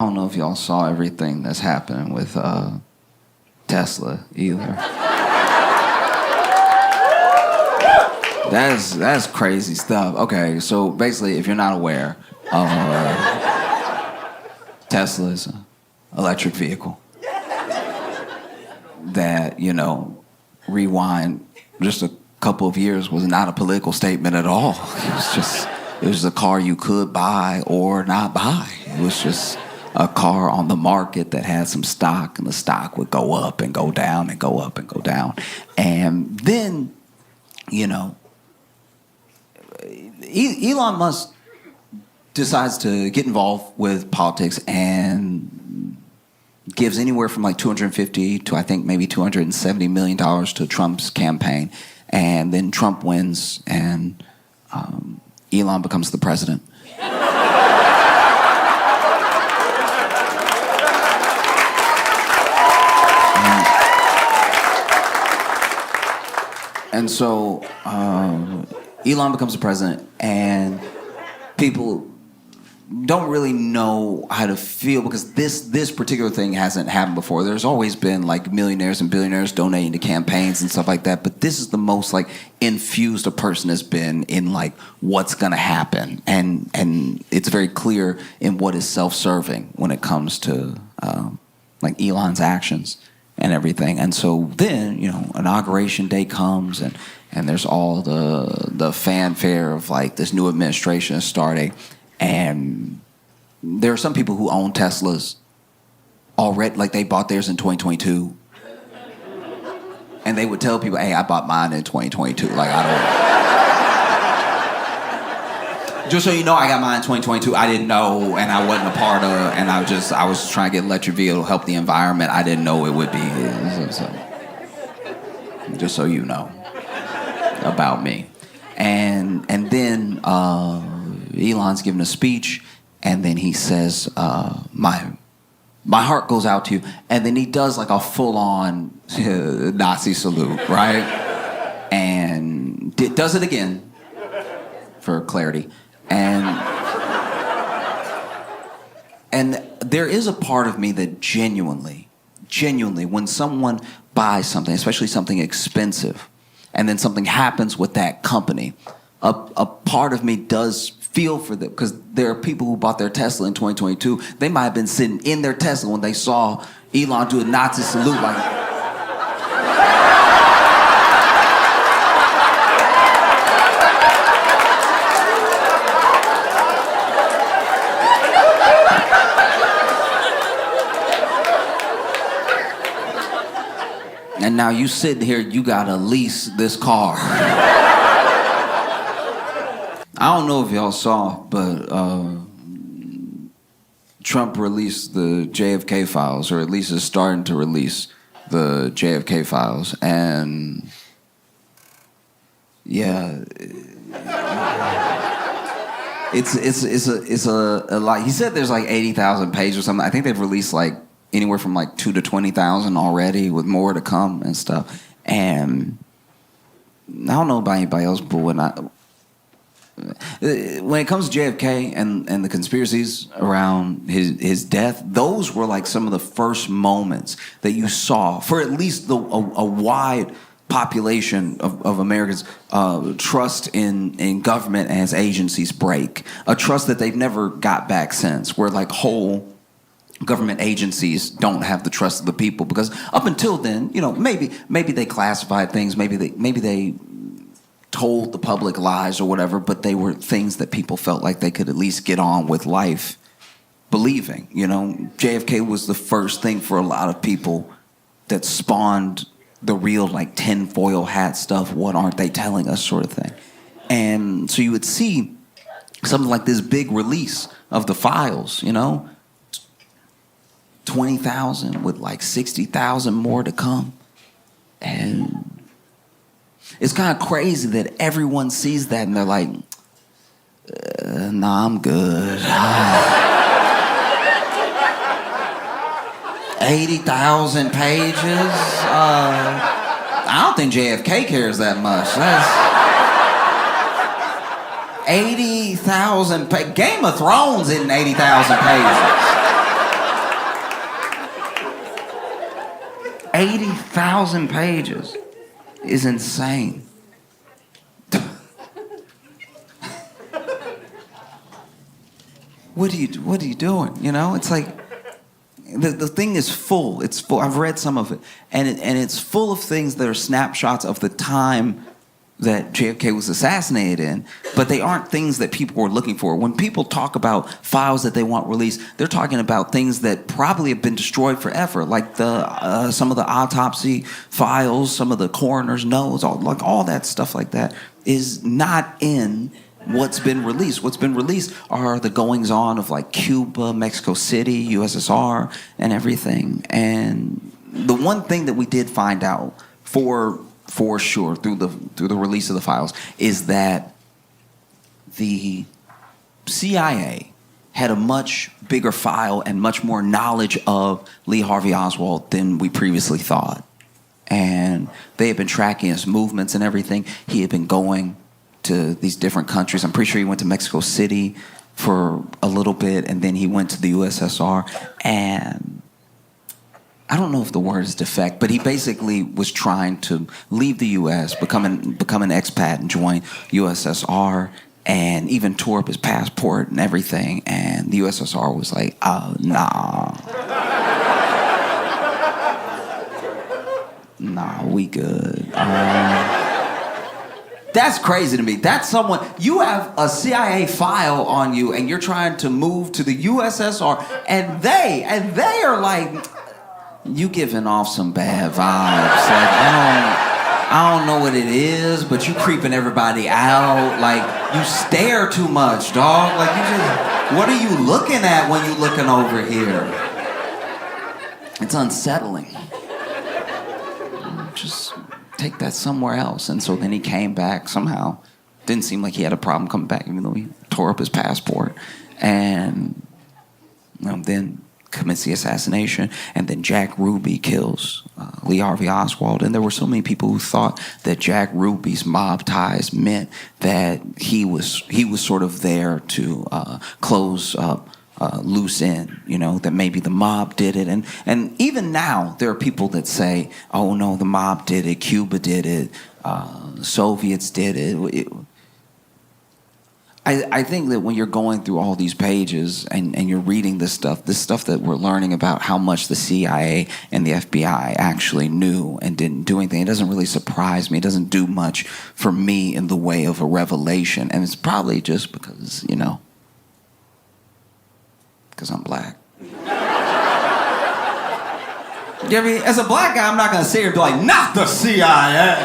I don't know if y'all saw everything that's happening with Tesla either. That's crazy stuff. Okay, so basically, if you're not aware, Tesla is an electric vehicle that, rewind just a couple of years was not a political statement at all. It was a car you could buy or not buy. It was just a car on the market that had some stock, and the stock would go up and go down and go up and go down. And then, Elon Musk decides to get involved with politics and gives anywhere from like $250 to I think maybe $270 million to Trump's campaign. And then Trump wins and Elon becomes the president. And so Elon becomes the president, and people don't really know how to feel because this particular thing hasn't happened before. There's always been like millionaires and billionaires donating to campaigns and stuff like that, but this is the most like infused a person has been in like what's gonna happen, and it's very clear in what is self-serving when it comes to like Elon's actions and everything. And so then, inauguration day comes and there's all the fanfare of like this new administration is starting. And there are some people who own Teslas already, like they bought theirs in 2022. And they would tell people, hey, I bought mine in 2022. Like, I don't... Just so you know, I got mine in 2022. I didn't know, and I wasn't a part of, and I was trying to get an electric vehicle to help the environment. I didn't know it would be. So, just so you know about me. And then Elon's giving a speech, and then he says, my heart goes out to you. And then he does like a full-on Nazi salute, right? And does it again, for clarity. And there is a part of me that genuinely, when someone buys something, especially something expensive, and then something happens with that company, a part of me does feel for them, because there are people who bought their Tesla in 2022. They might have been sitting in their Tesla when they saw Elon do a Nazi salute, like... And now you sitting here, you gotta lease this car. I don't know if y'all saw, but Trump released the JFK files, or at least is starting to release the JFK files, and yeah, it's a lot. He said there's like 80,000 pages or something. I think they've released like anywhere from like 2 to 20,000 already, with more to come and stuff. And I don't know about anybody else, but when it comes to JFK and the conspiracies around his death, those were like some of the first moments that you saw, for at least a wide population of Americans, trust in government and its agencies break. A trust that they've never got back since, where like whole government agencies don't have the trust of the people, because up until then, maybe they classified things, maybe they told the public lies or whatever, but they were things that people felt like they could at least get on with life believing. JFK was the first thing for a lot of people that spawned the real like tinfoil hat stuff, what aren't they telling us sort of thing. And so you would see something like this big release of the files, 20,000 with like 60,000 more to come. And it's kind of crazy that everyone sees that and they're like, nah, I'm good. 80,000 pages? I don't think JFK cares that much. That's 80,000 pages. Game of Thrones in 80,000 pages. 80,000 pages is insane. What are you doing? You know, it's like the thing is full. It's full. I've read some of it, and it's full of things that are snapshots of the time that JFK was assassinated in, but they aren't things that people were looking for. When people talk about files that they want released, they're talking about things that probably have been destroyed forever, like the some of the autopsy files, some of the coroner's notes, all that stuff like that is not in what's been released. What's been released are the goings on of like Cuba, Mexico City, USSR, and everything. And the one thing that we did find out for sure through the release of the files is that the CIA had a much bigger file and much more knowledge of Lee Harvey Oswald than we previously thought. And they had been tracking his movements and everything. He had been going to these different countries. I'm pretty sure he went to Mexico City for a little bit, and then he went to the USSR. And I don't know if the word is defect, but he basically was trying to leave the U.S., become an expat and join USSR, and even tore up his passport and everything. And the USSR was like, oh, nah. Nah, we good. That's crazy to me. That's someone, you have a CIA file on you and you're trying to move to the USSR, and they are like, you giving off some bad vibes. Like, I don't know what it is, but you creeping everybody out. Like, you stare too much, dog. Like, what are you looking at when you looking over here? It's unsettling. Just take that somewhere else. And so then he came back somehow. Didn't seem like he had a problem coming back, even though he tore up his passport. And then commits the assassination. And then Jack Ruby kills Lee Harvey Oswald. And there were so many people who thought that Jack Ruby's mob ties meant that he was sort of there to close loose end, that maybe the mob did it. And even now, there are people that say, oh no, the mob did it, Cuba did it, Soviets did it. I think that when you're going through all these pages and you're reading this stuff that we're learning about how much the CIA and the FBI actually knew and didn't do anything, it doesn't really surprise me. It doesn't do much for me in the way of a revelation. And it's probably just because, because I'm black. As a black guy, I'm not going to sit here and be like, not the CIA.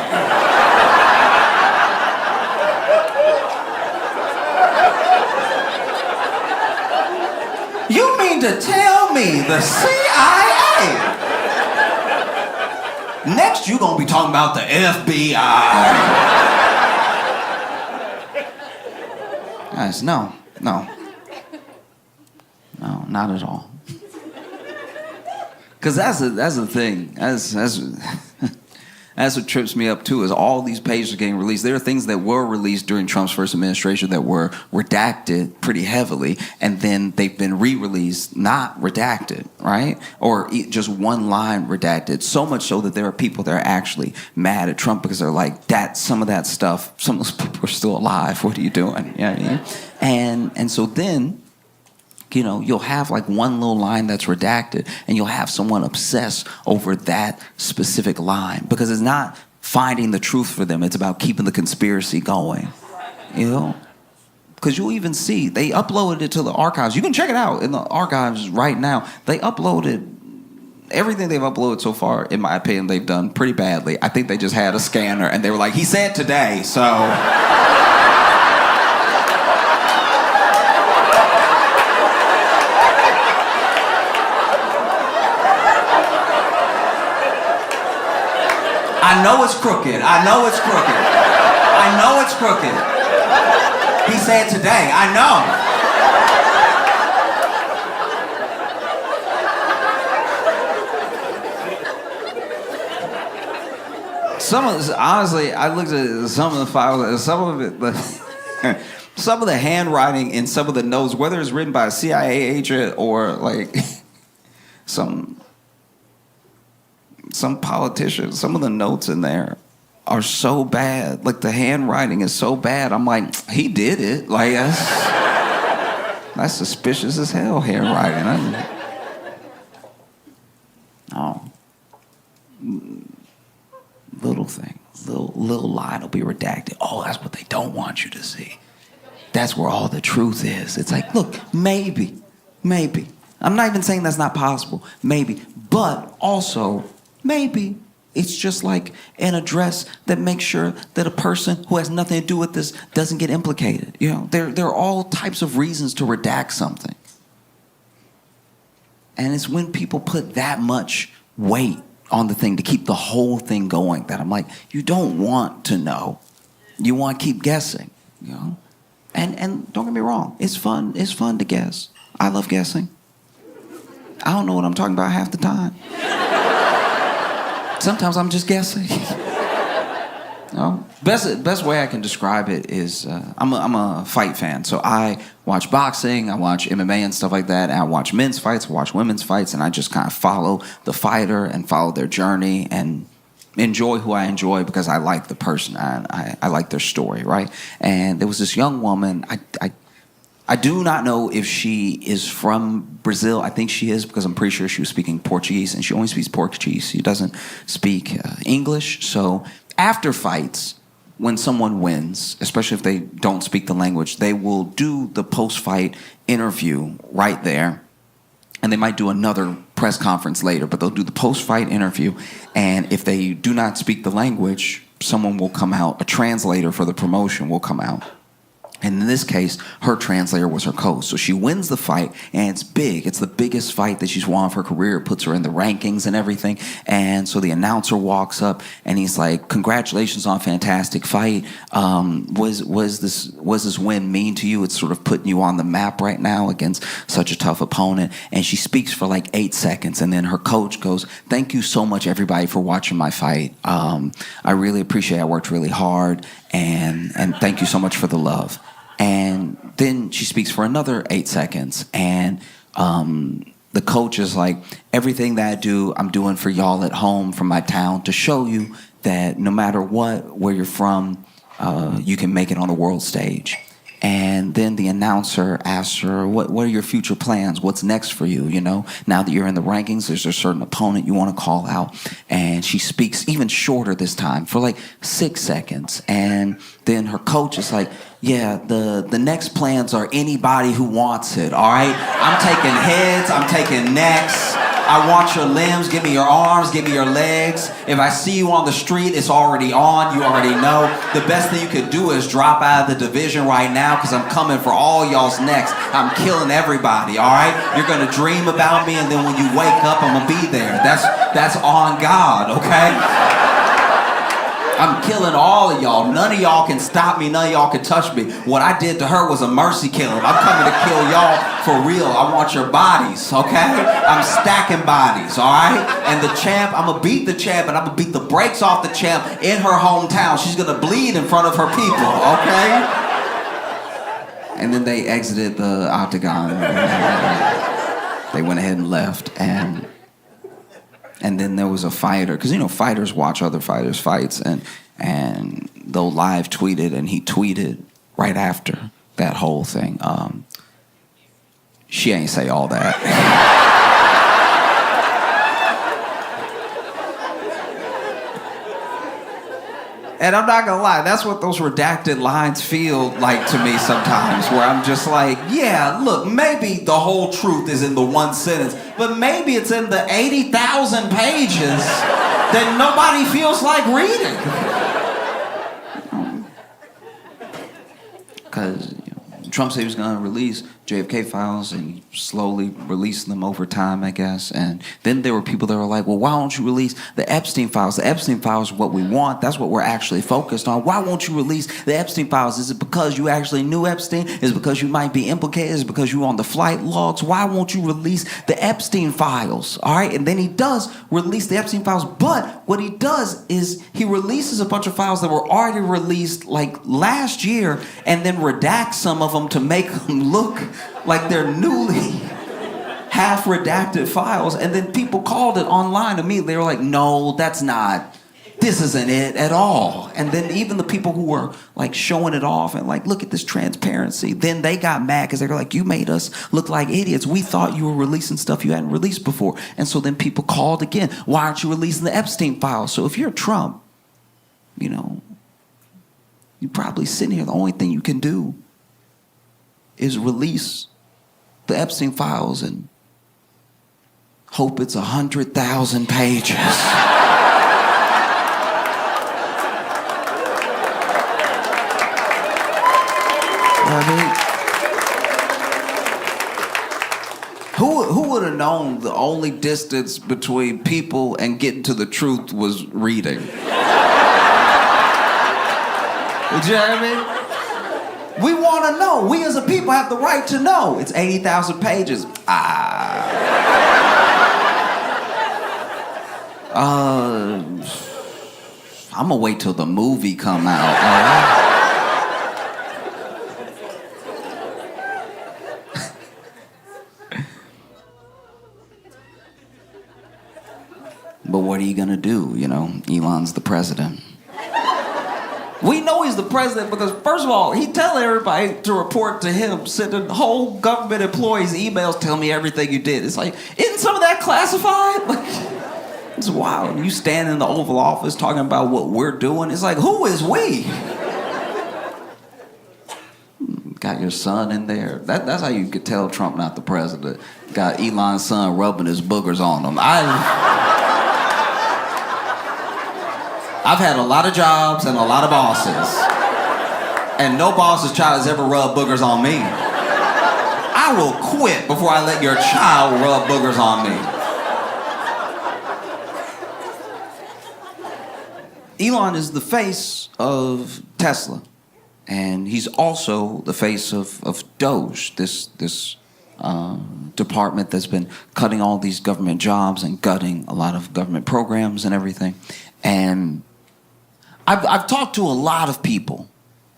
You mean to tell me the CIA? Next, you're going to be talking about the FBI. Guys, no, not at all. Because that's the thing. That's what trips me up too, is all these pages are getting released. There are things that were released during Trump's first administration that were redacted pretty heavily, and then they've been re-released, not redacted, right? Or just one line redacted. So much so that there are people that are actually mad at Trump because they're like, some of that stuff, some of those people are still alive. What are you doing? You know what I mean? And so then, you'll have like one little line that's redacted, and you'll have someone obsess over that specific line because it's not finding the truth for them. It's about keeping the conspiracy going, because you'll even see they uploaded it to the archives. You can check it out in the archives right now. They uploaded everything they've uploaded so far. In my opinion, they've done pretty badly. I think they just had a scanner and they were like, he said today, so... I know it's crooked. He said today. I know. Honestly, I looked at some of the files, some of the handwriting in some of the notes, whether it's written by a CIA agent or like some some politicians, some of the notes in there are so bad. Like the handwriting is so bad. I'm like, he did it. Like that's suspicious as hell handwriting. Little thing, little line will be redacted. Oh, that's what they don't want you to see. That's where all the truth is. It's like, look, maybe. I'm not even saying that's not possible. Maybe, but also maybe. It's just like an address that makes sure that a person who has nothing to do with this doesn't get implicated. You know, there are all types of reasons to redact something. And it's when people put that much weight on the thing to keep the whole thing going that I'm like, you don't want to know. You want to keep guessing, you know? And don't get me wrong, it's fun to guess. I love guessing. I don't know what I'm talking about half the time. Sometimes I'm just guessing. No? Best way I can describe it is I'm a fight fan. So I watch boxing, I watch MMA and stuff like that. And I watch men's fights, I watch women's fights, and I just kind of follow the fighter and follow their journey and enjoy who I enjoy because I like the person. I like their story, right? And there was this young woman. I do not know if she is from Brazil. I think she is because I'm pretty sure she was speaking Portuguese, and she only speaks Portuguese. She doesn't speak English. So after fights, when someone wins, especially if they don't speak the language, they will do the post-fight interview right there. And they might do another press conference later, but they'll do the post-fight interview. And if they do not speak the language, someone will come out, a translator for the promotion will come out. And in this case, her translator was her coach. So she wins the fight, and it's big. It's the biggest fight that she's won of her career. It puts her in the rankings and everything. And so the announcer walks up, and he's like, "Congratulations on a fantastic fight. Was this win mean to you? It's sort of putting you on the map right now against such a tough opponent." And she speaks for like 8 seconds, and then her coach goes, "Thank you so much, everybody, for watching my fight. I really appreciate it. I worked really hard, and thank you so much for the love." And then she speaks for another 8 seconds, and the coach is like, "Everything that I do, I'm doing for y'all at home, from my town, to show you that no matter what, where you're from, you can make it on the world stage." And then the announcer asks her, what are your future plans? What's next for you? You know, now that you're in the rankings, there's a certain opponent you want to call out. And she speaks even shorter this time for like 6 seconds. And then her coach is like, "Yeah, the next plans are anybody who wants it, all right? I'm taking heads, I'm taking necks. I want your limbs, give me your arms, give me your legs. If I see you on the street, it's already on, you already know. The best thing you could do is drop out of the division right now because I'm coming for all y'all's necks. I'm killing everybody, all right? You're gonna dream about me, and then when you wake up, I'm gonna be there. That's on God, okay? I'm killing all of y'all. None of y'all can stop me. None of y'all can touch me. What I did to her was a mercy killing. I'm coming to kill y'all for real. I want your bodies, okay? I'm stacking bodies, all right? And the champ, I'm going to beat the champ, and I'm going to beat the brakes off the champ in her hometown. She's going to bleed in front of her people, okay?" And then they exited the octagon. They went ahead and left, and then there was a fighter, because, you know, fighters watch other fighters' fights, and they'll live tweet it, and he tweeted right after that whole thing. She ain't say all that. And I'm not gonna lie, that's what those redacted lines feel like to me sometimes, where I'm just like, yeah, look, maybe the whole truth is in the one sentence, but maybe it's in the 80,000 pages that nobody feels like reading. Because Trump said he was gonna release JFK files, and he slowly released them over time, I guess. And then there were people that were like, "Well, why don't you release the Epstein files? The Epstein files are what we want. That's what we're actually focused on. Why won't you release the Epstein files? Is it because you actually knew Epstein? Is it because you might be implicated? Is it because you were on the flight logs? Why won't you release the Epstein files?" All right, and then he does release the Epstein files, but what he does is he releases a bunch of files that were already released like last year, and then redacts some of them to make them look like they're newly half-redacted files, and then people called it online immediately. They were like, no, this isn't it at all. And then even the people who were like showing it off and like, look at this transparency, then they got mad because they were like, you made us look like idiots. We thought you were releasing stuff you hadn't released before. And so then people called again, why aren't you releasing the Epstein files? So if you're Trump, you know, you're probably sitting here, the only thing you can do is release the Epstein files and hope it's 100,000 pages. Who would have known the only distance between people and getting to the truth was reading? You know what I mean? We want to know. We as a people have the right to know. It's 80,000 pages. I'm gonna wait till the movie come out. But what are you gonna do? You know, Elon's the president. We know he's the president because, first of all, he tell everybody to report to him, sending whole government employees emails, tell me everything you did. It's like, isn't some of that classified? Like, it's wild. You stand in the Oval Office talking about what we're doing. It's like, who is we? Got your son in there. That's how you could tell Trump not the president. Got Elon's son rubbing his boogers on him. I've had a lot of jobs and a lot of bosses. And no boss's child has ever rubbed boogers on me. I will quit before I let your child rub boogers on me. Elon is the face of Tesla. And he's also the face of DOGE, this department that's been cutting all these government jobs and gutting a lot of government programs and everything. And I've talked to a lot of people,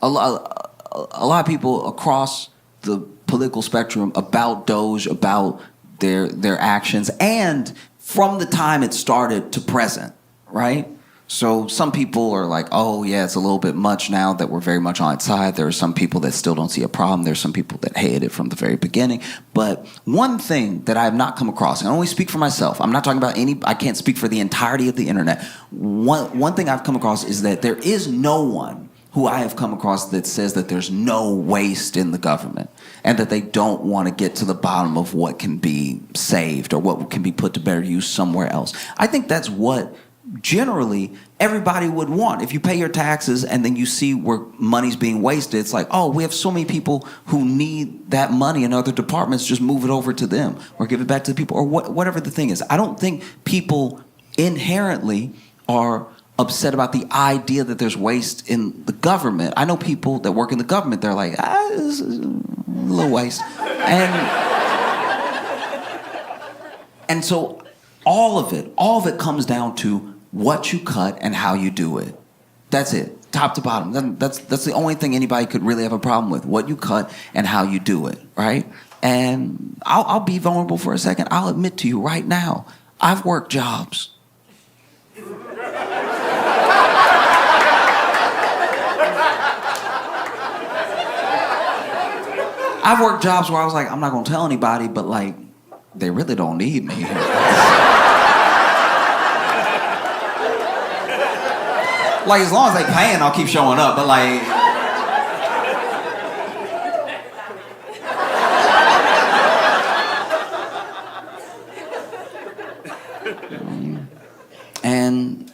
a lot of people across the political spectrum about DOGE, about their actions, and from the time it started to present, right? So some people are like, oh yeah, it's a little bit much now that we're very much on its side. There are some people that still don't see a problem. There's some people that hated it from the very beginning. But one thing that I have not come across, and I only speak for myself, I'm not talking about I can't speak for the entirety of the internet. One thing I've come across is that there is no one who I have come across that says that there's no waste in the government and that they don't want to get to the bottom of what can be saved or what can be put to better use somewhere else. I think that's what generally everybody would want. If you pay your taxes and then you see where money's being wasted, it's like, oh, we have so many people who need that money in other departments, just move it over to them or give it back to the people or whatever the thing is. I don't think people inherently are upset about the idea that there's waste in the government. I know people that work in the government, they're like, this is a little waste. And so all of it comes down to what you cut and how you do it. That's it, top to bottom. That's the only thing anybody could really have a problem with, what you cut and how you do it, right? And I'll be vulnerable for a second. I'll admit to you right now, I've worked jobs. I've worked jobs where I was like, I'm not gonna tell anybody, but like, they really don't need me. Like, as long as they paying, I'll keep showing up, but like... And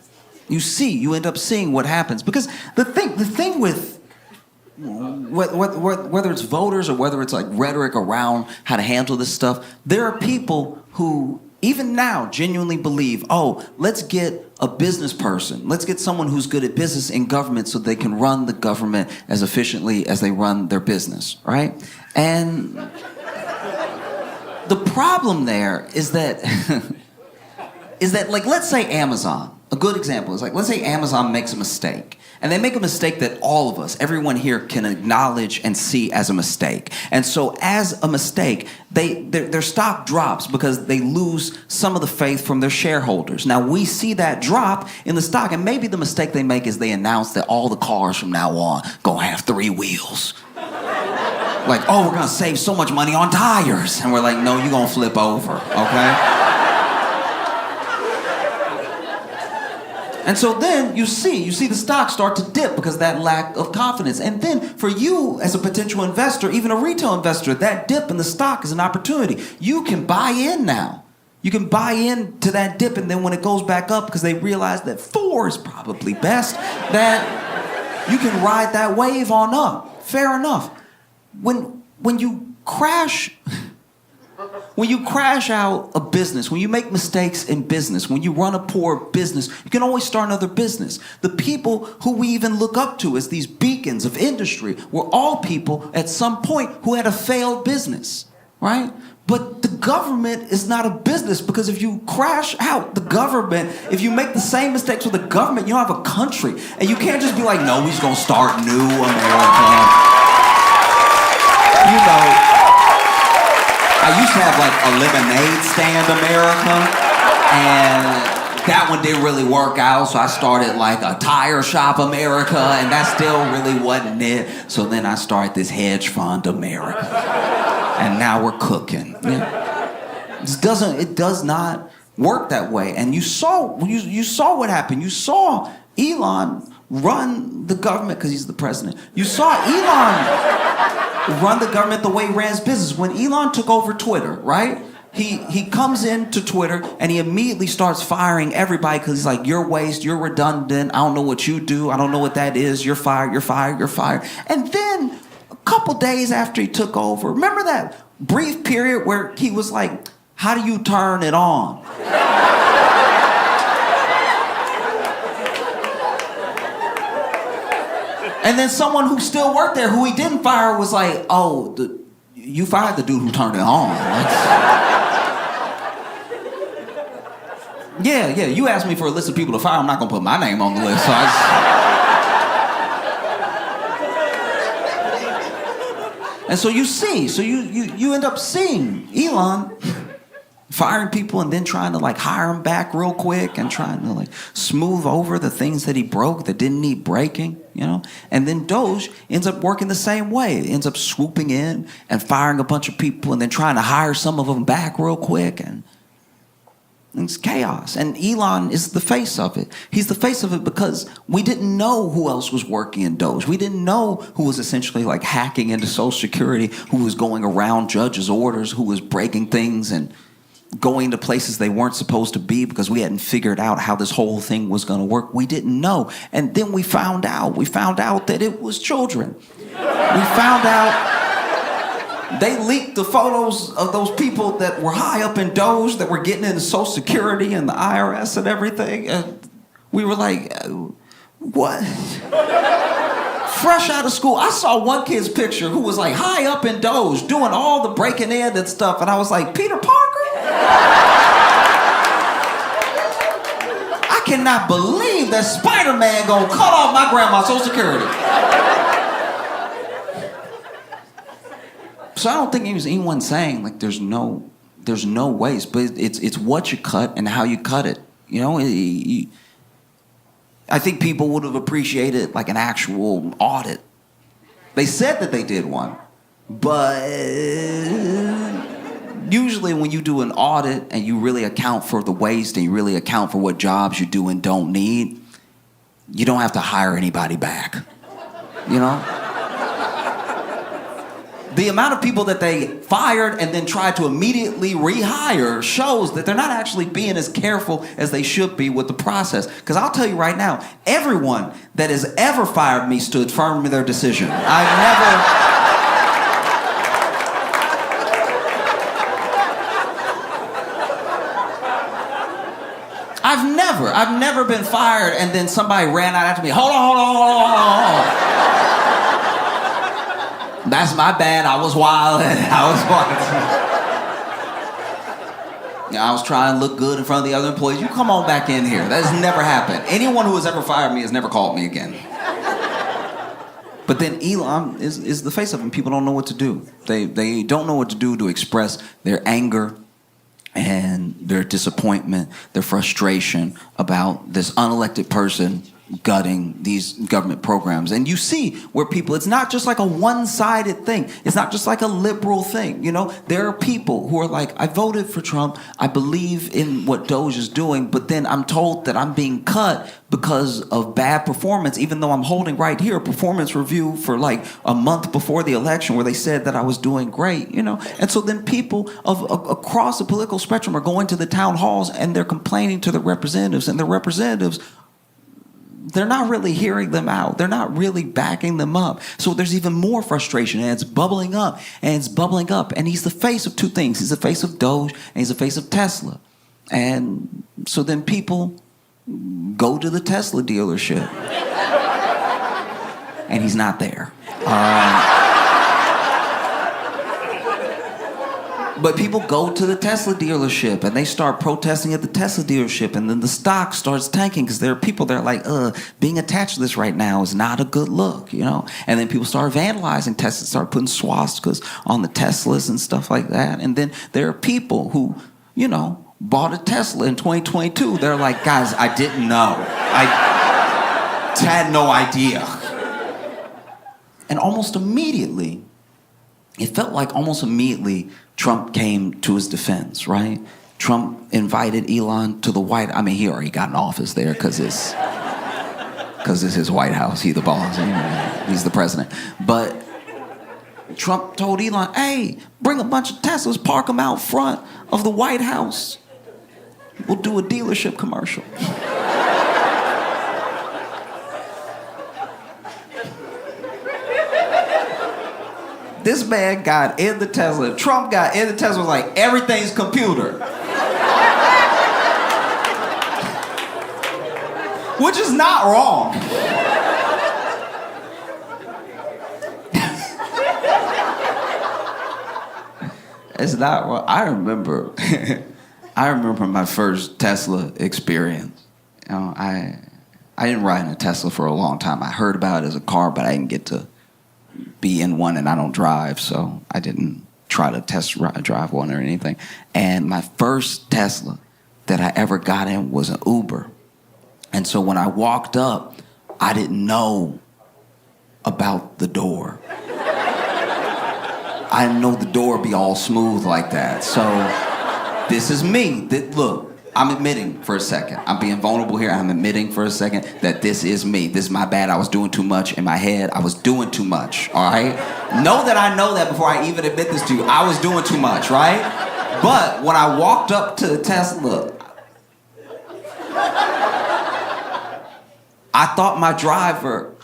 you end up seeing what happens. Because the thing with... Whether it's voters or whether it's like rhetoric around how to handle this stuff, there are people who even now genuinely believe, oh, let's get a business person. Let's get someone who's good at business in government so they can run the government as efficiently as they run their business, right? And the problem there is that, like, let's say Amazon. A good example is like, let's say Amazon makes a mistake. And they make a mistake that all of us, everyone here, can acknowledge and see as a mistake. And so as a mistake, their stock drops because they lose some of the faith from their shareholders. Now, we see that drop in the stock, and maybe the mistake they make is they announce that all the cars from now on gonna have 3 wheels. Like, oh, we're gonna save so much money on tires. And we're like, no, you're gonna flip over, okay? And so then you see the stock start to dip because of that lack of confidence. And then for you as a potential investor, even a retail investor, that dip in the stock is an opportunity. You can buy in now. You can buy into that dip, and then when it goes back up, because they realize that 4 is probably best, that you can ride that wave on up. Fair enough. When you crash out a business, when you make mistakes in business, when you run a poor business, you can always start another business. The people who we even look up to as these beacons of industry were all people at some point who had a failed business, right? But the government is not a business, because if you crash out the government, if you make the same mistakes with the government, you don't have a country. And you can't just be like, no, we're going to start new America. You know, I used to have like a lemonade stand America, and that one didn't really work out, so I started like a tire shop America, and that still really wasn't it. So then I started this hedge fund America, and now we're cooking. Yeah. It does not work that way. And you saw what happened. You saw Elon run the government because he's the president. You saw Elon run the government the way he ran his business. When Elon took over Twitter, right? He comes into Twitter and he immediately starts firing everybody because he's like, you're waste, you're redundant, I don't know what you do, I don't know what that is, you're fired, you're fired, you're fired. And then a couple days after he took over, remember that brief period where he was like, how do you turn it on? And then someone who still worked there, who he didn't fire, was like, oh, you fired the dude who turned it on. Yeah, you asked me for a list of people to fire. I'm not going to put my name on the list. So And so you see, you end up seeing Elon firing people and then trying to like hire them back real quick and trying to like smooth over the things that he broke that didn't need breaking, you know? And then DOGE ends up working the same way. It ends up swooping in and firing a bunch of people and then trying to hire some of them back real quick, and it's chaos. And Elon is the face of it. He's the face of it because we didn't know who else was working in DOGE. We didn't know who was essentially like hacking into Social Security, who was going around judges' orders, who was breaking things and going to places they weren't supposed to be because we hadn't figured out how this whole thing was going to work. We didn't know. And then we found out that it was children. We found out they leaked the photos of those people that were high up in DOGE that were getting into Social Security and the IRS and everything. And we were like, what? Fresh out of school, I saw one kid's picture who was like high up in DOGE doing all the breaking in and stuff. And I was like, Peter Parker? I cannot believe that Spider-Man gonna cut off my grandma's Social Security. So I don't think it was anyone saying like there's no waste, but it's what you cut and how you cut it. You know, I think people would have appreciated like an actual audit. They said that they did one, but usually when you do an audit and you really account for the waste and you really account for what jobs you do and don't need, you don't have to hire anybody back, you know? The amount of people that they fired and then tried to immediately rehire shows that they're not actually being as careful as they should be with the process. Because I'll tell you right now, everyone that has ever fired me stood firm in their decision. I've never been fired and then somebody ran out after me. Hold on. That's my bad. I was wild. I was trying to look good in front of the other employees. You come on back in here. That has never happened. Anyone who has ever fired me has never called me again. But then Elon is the face of it, and people don't know what to do. They don't know what to do to express their anger and their disappointment, their frustration about this unelected person gutting these government programs. And you see where people, it's not just like a one-sided thing. It's not just like a liberal thing. You know, there are people who are like, I voted for Trump. I believe in what DOGE is doing, but then I'm told that I'm being cut because of bad performance, even though I'm holding right here a performance review for like a month before the election where they said that I was doing great, you know? And so then people across the political spectrum are going to the town halls and they're complaining to the representatives, and the representatives, they're not really hearing them out. They're not really backing them up. So there's even more frustration, and it's bubbling up, and it's bubbling up. And he's the face of two things. He's the face of DOGE, and he's the face of Tesla. And so then people go to the Tesla dealership, and he's not there. But people go to the Tesla dealership and they start protesting at the Tesla dealership, and then the stock starts tanking because there are people that are like, being attached to this right now is not a good look, you know? And then people start vandalizing Teslas, start putting swastikas on the Teslas and stuff like that. And then there are people who, you know, bought a Tesla in 2022. They're like, guys, I didn't know. I had no idea. And almost immediately, it felt like almost immediately Trump came to his defense, right? Trump invited Elon to the White House. I mean, he already got an office there because it's his White House. He's the boss. He's the president. But Trump told Elon, hey, bring a bunch of Teslas, park them out front of the White House. We'll do a dealership commercial. This man got in the Tesla. Trump got in the Tesla, was like, everything's computer. Which is not wrong. It's not wrong. I remember my first Tesla experience. You know, I didn't ride in a Tesla for a long time. I heard about it as a car, but I didn't get to be in one, and I don't drive, so I didn't try to drive one or anything. And my first Tesla that I ever got in was an Uber. And so when I walked up, I didn't know about the door. I didn't know the door would be all smooth like that. So this is me. Look, I'm admitting for a second. I'm being vulnerable here. I'm admitting for a second that this is me. This is my bad. I was doing too much in my head. I was doing too much, all right? Know that I know that before I even admit this to you. I was doing too much, right? But when I walked up to the Tesla, I thought my driver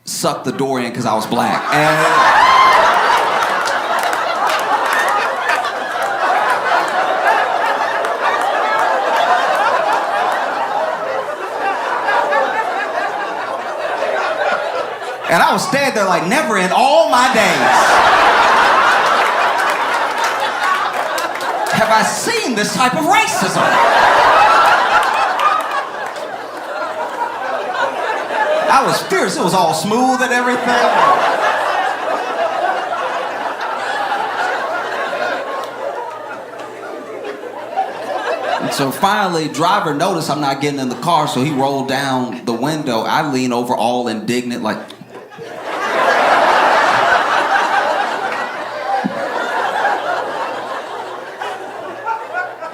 sucked the door in because I was black. And I was standing there like, never in all my days have I seen this type of racism. I was fierce. It was all smooth and everything. And so finally, driver noticed I'm not getting in the car, so he rolled down the window. I lean over all indignant like,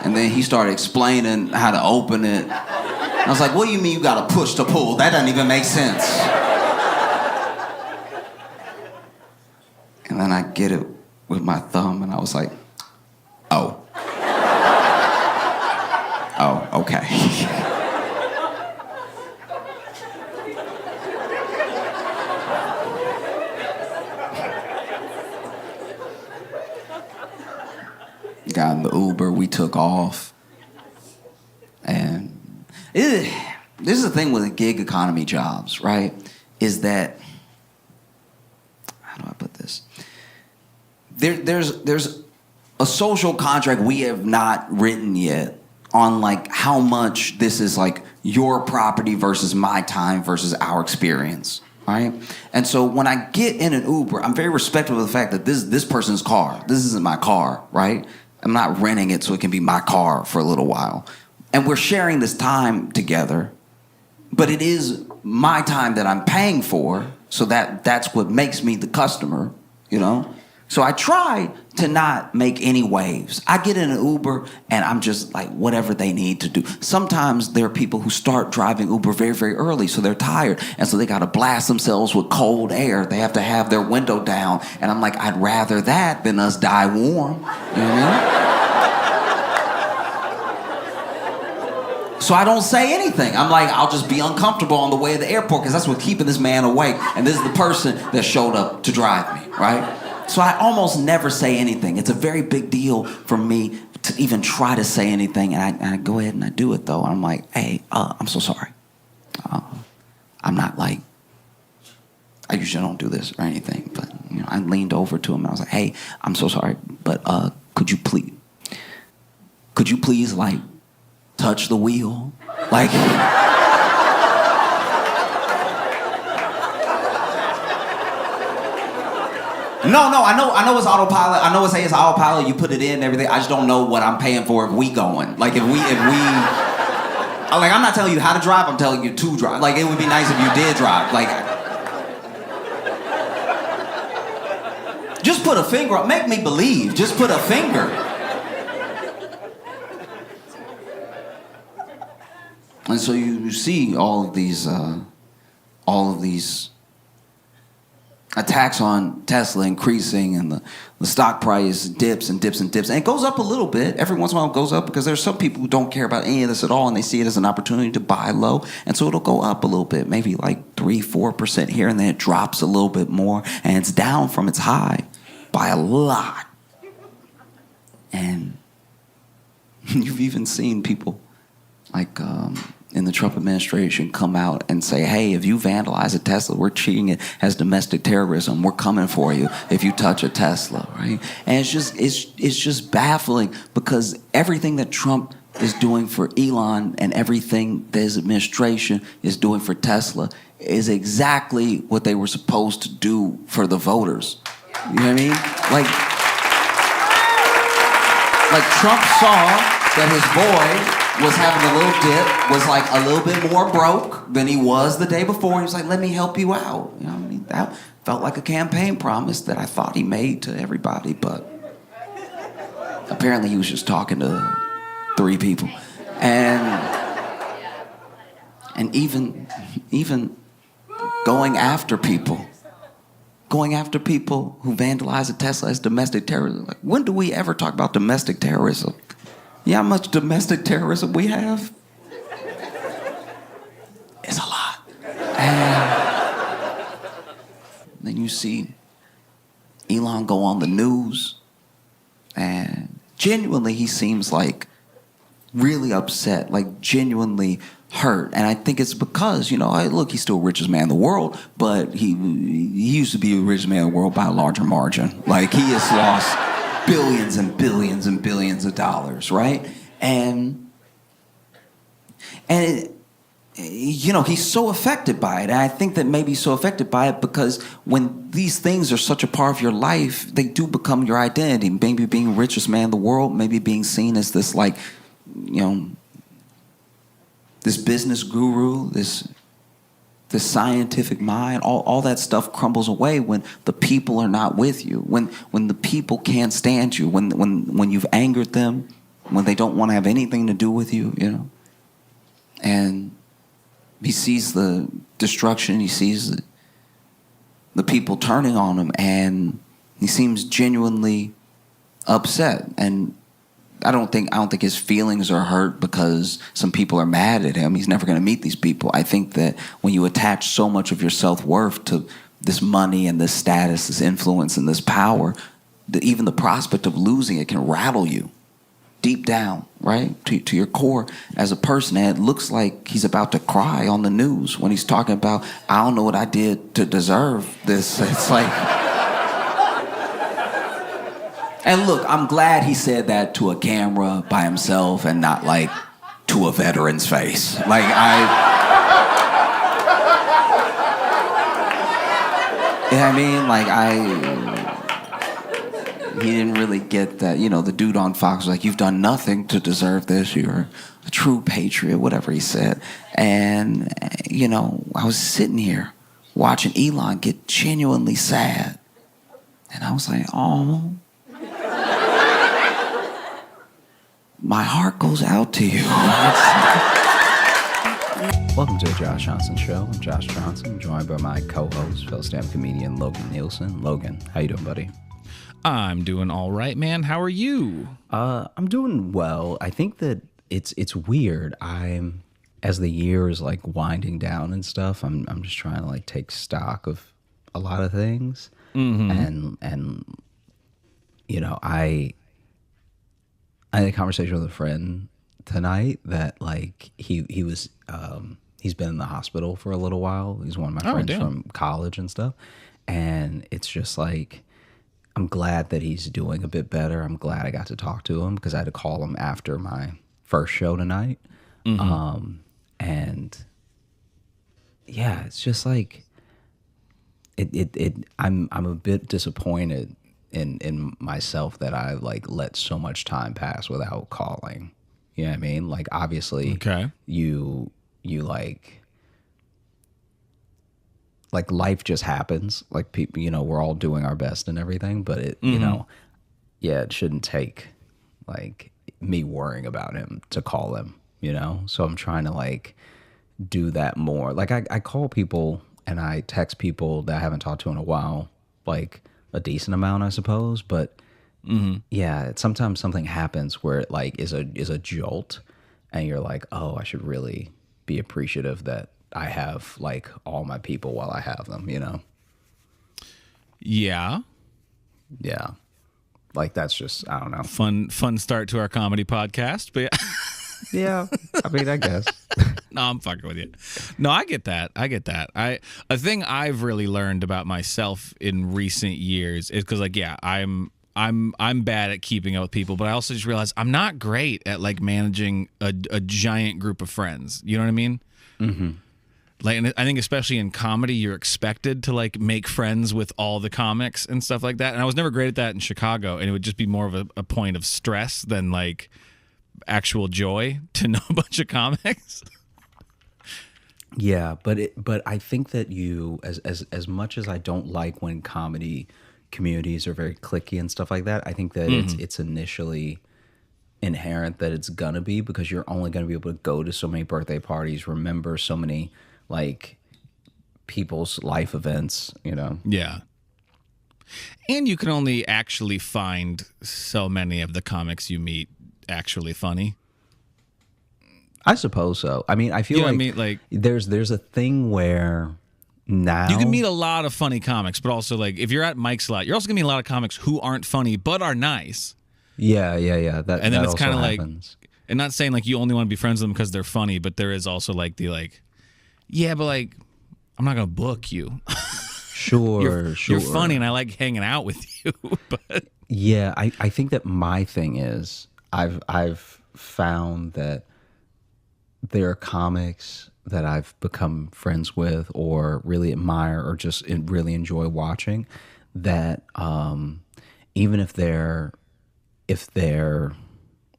and then he started explaining how to open it. I was like, what do you mean you gotta push to pull? That doesn't even make sense. And then I get it with my thumb, and I was like, oh. Oh, okay. Got in the Uber, we took off. And this is the thing with the gig economy jobs, right? Is that, how do I put this? There's a social contract we have not written yet on like how much this is like your property versus my time versus our experience, right? And so when I get in an Uber, I'm very respectful of the fact that this person's car. This isn't my car, right? I'm not renting it so it can be my car for a little while. And we're sharing this time together, but it is my time that I'm paying for, so that's what makes me the customer, you know? So I try to not make any waves. I get in an Uber and I'm just like whatever they need to do. Sometimes there are people who start driving Uber very, very early, so they're tired. And so they got to blast themselves with cold air. They have to have their window down. And I'm like, I'd rather that than us die warm. You know what I mean? So I don't say anything. I'm like, I'll just be uncomfortable on the way to the airport because that's what's keeping this man awake. And this is the person that showed up to drive me, right? So I almost never say anything. It's a very big deal for me to even try to say anything. And I go ahead and I do it, though. And I'm like, hey, I'm so sorry. I'm not like, I usually don't do this or anything. But, you know, I leaned over to him and I was like, hey, I'm so sorry. But could you please, like, touch the wheel? Like... No, I know it's autopilot. I know it's autopilot. You put it in and everything. I just don't know what I'm paying for if we going. Like if we, like I'm not telling you how to drive. I'm telling you to drive. Like it would be nice if you did drive. Like, just put a finger up. Make me believe. Just put a finger. And so you see all of these attacks on Tesla increasing, and the stock price dips and dips and dips. And it goes up a little bit. Every once in a while it goes up because there's some people who don't care about any of this at all, and they see it as an opportunity to buy low. And so it'll go up a little bit, maybe like 3-4% here, and then it drops a little bit more, and it's down from its high by a lot. And you've even seen people like... in the Trump administration come out and say, hey, if you vandalize a Tesla, we're treating it as domestic terrorism. We're coming for you if you touch a Tesla, right? And it's just baffling because everything that Trump is doing for Elon and everything that his administration is doing for Tesla is exactly what they were supposed to do for the voters. You know what I mean? Like Trump saw that his boy was having a little dip, was like a little bit more broke than he was the day before. He was like, let me help you out. You know what I mean? That felt like a campaign promise that I thought he made to everybody, but apparently he was just talking to 3 people. And even going after people who vandalize a Tesla as domestic terrorism. Like, when do we ever talk about domestic terrorism? You know how much domestic terrorism we have? It's a lot. And then you see Elon go on the news, and genuinely he seems like really upset, like genuinely hurt. And I think it's because, you know, look, he's still the richest man in the world, but he used to be the richest man in the world by a larger margin. Like, he has lost billions and billions and billions of dollars, right? And you know, he's so affected by it. And I think that maybe he's so affected by it because when these things are such a part of your life, they do become your identity. Maybe being richest man in the world, maybe being seen as this, like, you know, this business guru, this scientific mind, all that stuff crumbles away when the people are not with you, when the people can't stand you, when you've angered them, when they don't want to have anything to do with you, you know. And he sees the destruction, he sees the people turning on him, and he seems genuinely upset. And I don't think his feelings are hurt because some people are mad at him. He's never going to meet these people. I think that when you attach so much of your self-worth to this money and this status, this influence and this power, even the prospect of losing it can rattle you deep down, right? To your core as a person. And it looks like he's about to cry on the news when he's talking about, I don't know what I did to deserve this. It's like... And look, I'm glad he said that to a camera by himself and not like to a veteran's face. Like I mean, like he didn't really get that. You know, the dude on Fox was like, "You've done nothing to deserve this. You're a true patriot," whatever he said. And, you know, I was sitting here watching Elon get genuinely sad. And I was like, oh, my heart goes out to you. Welcome to the Josh Johnson Show. I'm Josh Johnson, joined by my co-host, fellow stand-up comedian Logan Nielsen. Logan, how you doing, buddy? I'm doing all right, man. How are you? I'm doing well. I think that it's weird. As the year is like winding down and stuff, I'm just trying to like take stock of a lot of things. Mm-hmm. And you know, I had a conversation with a friend tonight that like he was he's been in the hospital for a little while. He's one of my friends from college and stuff. And it's just like, I'm glad that he's doing a bit better. I'm glad I got to talk to him because I had to call him after my first show tonight. Mm-hmm. And yeah, it's just like I'm a bit disappointed in myself that I like let so much time pass without calling. You know what I mean? Like obviously you like life just happens. Like people, you know, we're all doing our best and everything, but it, you know, yeah, it shouldn't take like me worrying about him to call him, you know? So I'm trying to like do that more. Like I call people and I text people that I haven't talked to in a while, like a decent amount, I suppose. But yeah, sometimes something happens where it like is a jolt and you're like, oh, I should really be appreciative that I have like all my people while I have them, you know? Yeah. Yeah. Like that's just, I don't know. Fun start to our comedy podcast, but yeah, I mean, I guess. No, I'm fucking with you. No, I get that. A thing I've really learned about myself in recent years is because like, yeah, I'm bad at keeping up with people, but I also just realized I'm not great at like managing a giant group of friends. You know what I mean? Mm-hmm. Like, and I think especially in comedy, you're expected to like make friends with all the comics and stuff like that. And I was never great at that in Chicago, and it would just be more of a point of stress than like actual joy to know a bunch of comics. Yeah, but I think that you, as much as I don't like when comedy communities are very cliquey and stuff like that, I think that it's initially inherent that it's gonna be, because you're only gonna be able to go to so many birthday parties, remember so many like people's life events, you know? Yeah. And you can only actually find so many of the comics you meet actually funny. I suppose so. I mean, I feel like there's a thing where now you can meet a lot of funny comics, but also like if you're at Mike's a lot, you're also gonna meet a lot of comics who aren't funny but are nice. Yeah. That, and then that it's kind of like, happens. and not saying like you only want to be friends with them because they're funny, but there is also like the like, yeah, but like I'm not gonna book you. Sure. You're funny and I like hanging out with you. But yeah, I think that my thing is I've found that there are comics that I've become friends with or really admire or just really enjoy watching that even if their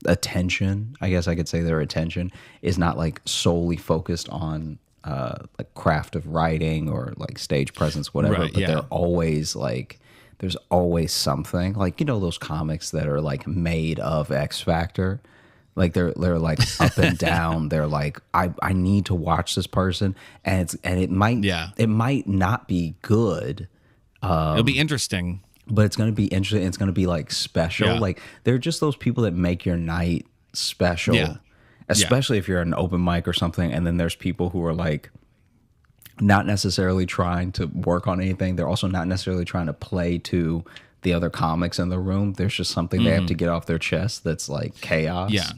attention, I guess I could say their attention is not like solely focused on like craft of writing or like stage presence, whatever, right, but yeah. they're always like, there's always something like, you know, those comics that are like made of X Factor. Like they're like up and down. They're like, I need to watch this person, and it might not be good. It'll be interesting, but it's gonna be interesting. It's gonna be like special. Yeah. Like they're just those people that make your night special. Yeah. Especially if you're at an open mic or something, and then there's people who are like not necessarily trying to work on anything. They're also not necessarily trying to play to the other comics in the room. There's just something they have to get off their chest that's like chaos. Yeah.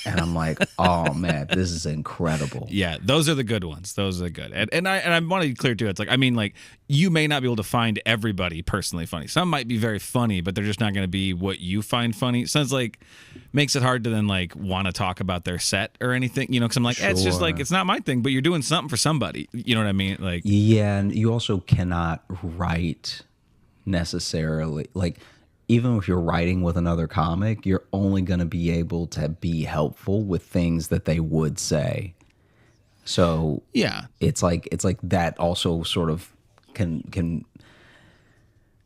And I'm like, oh man, this is incredible. Yeah, those are the good ones. Those are good. And I want to be clear too. It's like, I mean, like, you may not be able to find everybody personally funny. Some might be very funny, but they're just not going to be what you find funny. So it's like, makes it hard to then like want to talk about their set or anything, you know, because I'm like, it's just like, it's not my thing, but you're doing something for somebody. You know what I mean? Like, Yeah, and you also cannot write necessarily, like, even if you're writing with another comic, you're only going to be able to be helpful with things that they would say. So yeah, it's like that also sort of can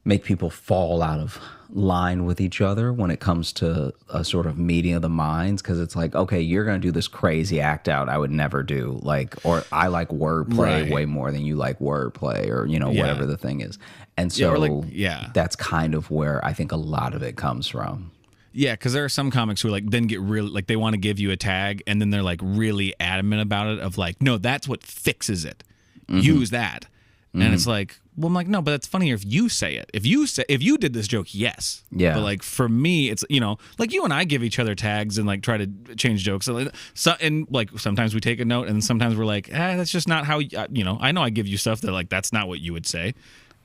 make people fall out of line with each other when it comes to a sort of meeting of the minds, because it's like, okay, you're going to do this crazy act out I would never do, like, or I like wordplay way more than you like wordplay, or, you know, whatever the thing is. And so that's kind of where I think a lot of it comes from. Yeah, because there are some comics who like then get really like they want to give you a tag, and then they're like really adamant about it of like, no, that's what fixes it. Use that. And it's like, well, I'm like, no, but that's funnier if you say it. If you did this joke, yes. Yeah. But like for me, it's, you know, like you and I give each other tags and like try to change jokes. So and like sometimes we take a note, and sometimes we're like, that's just not how you know. I know I give you stuff that like that's not what you would say.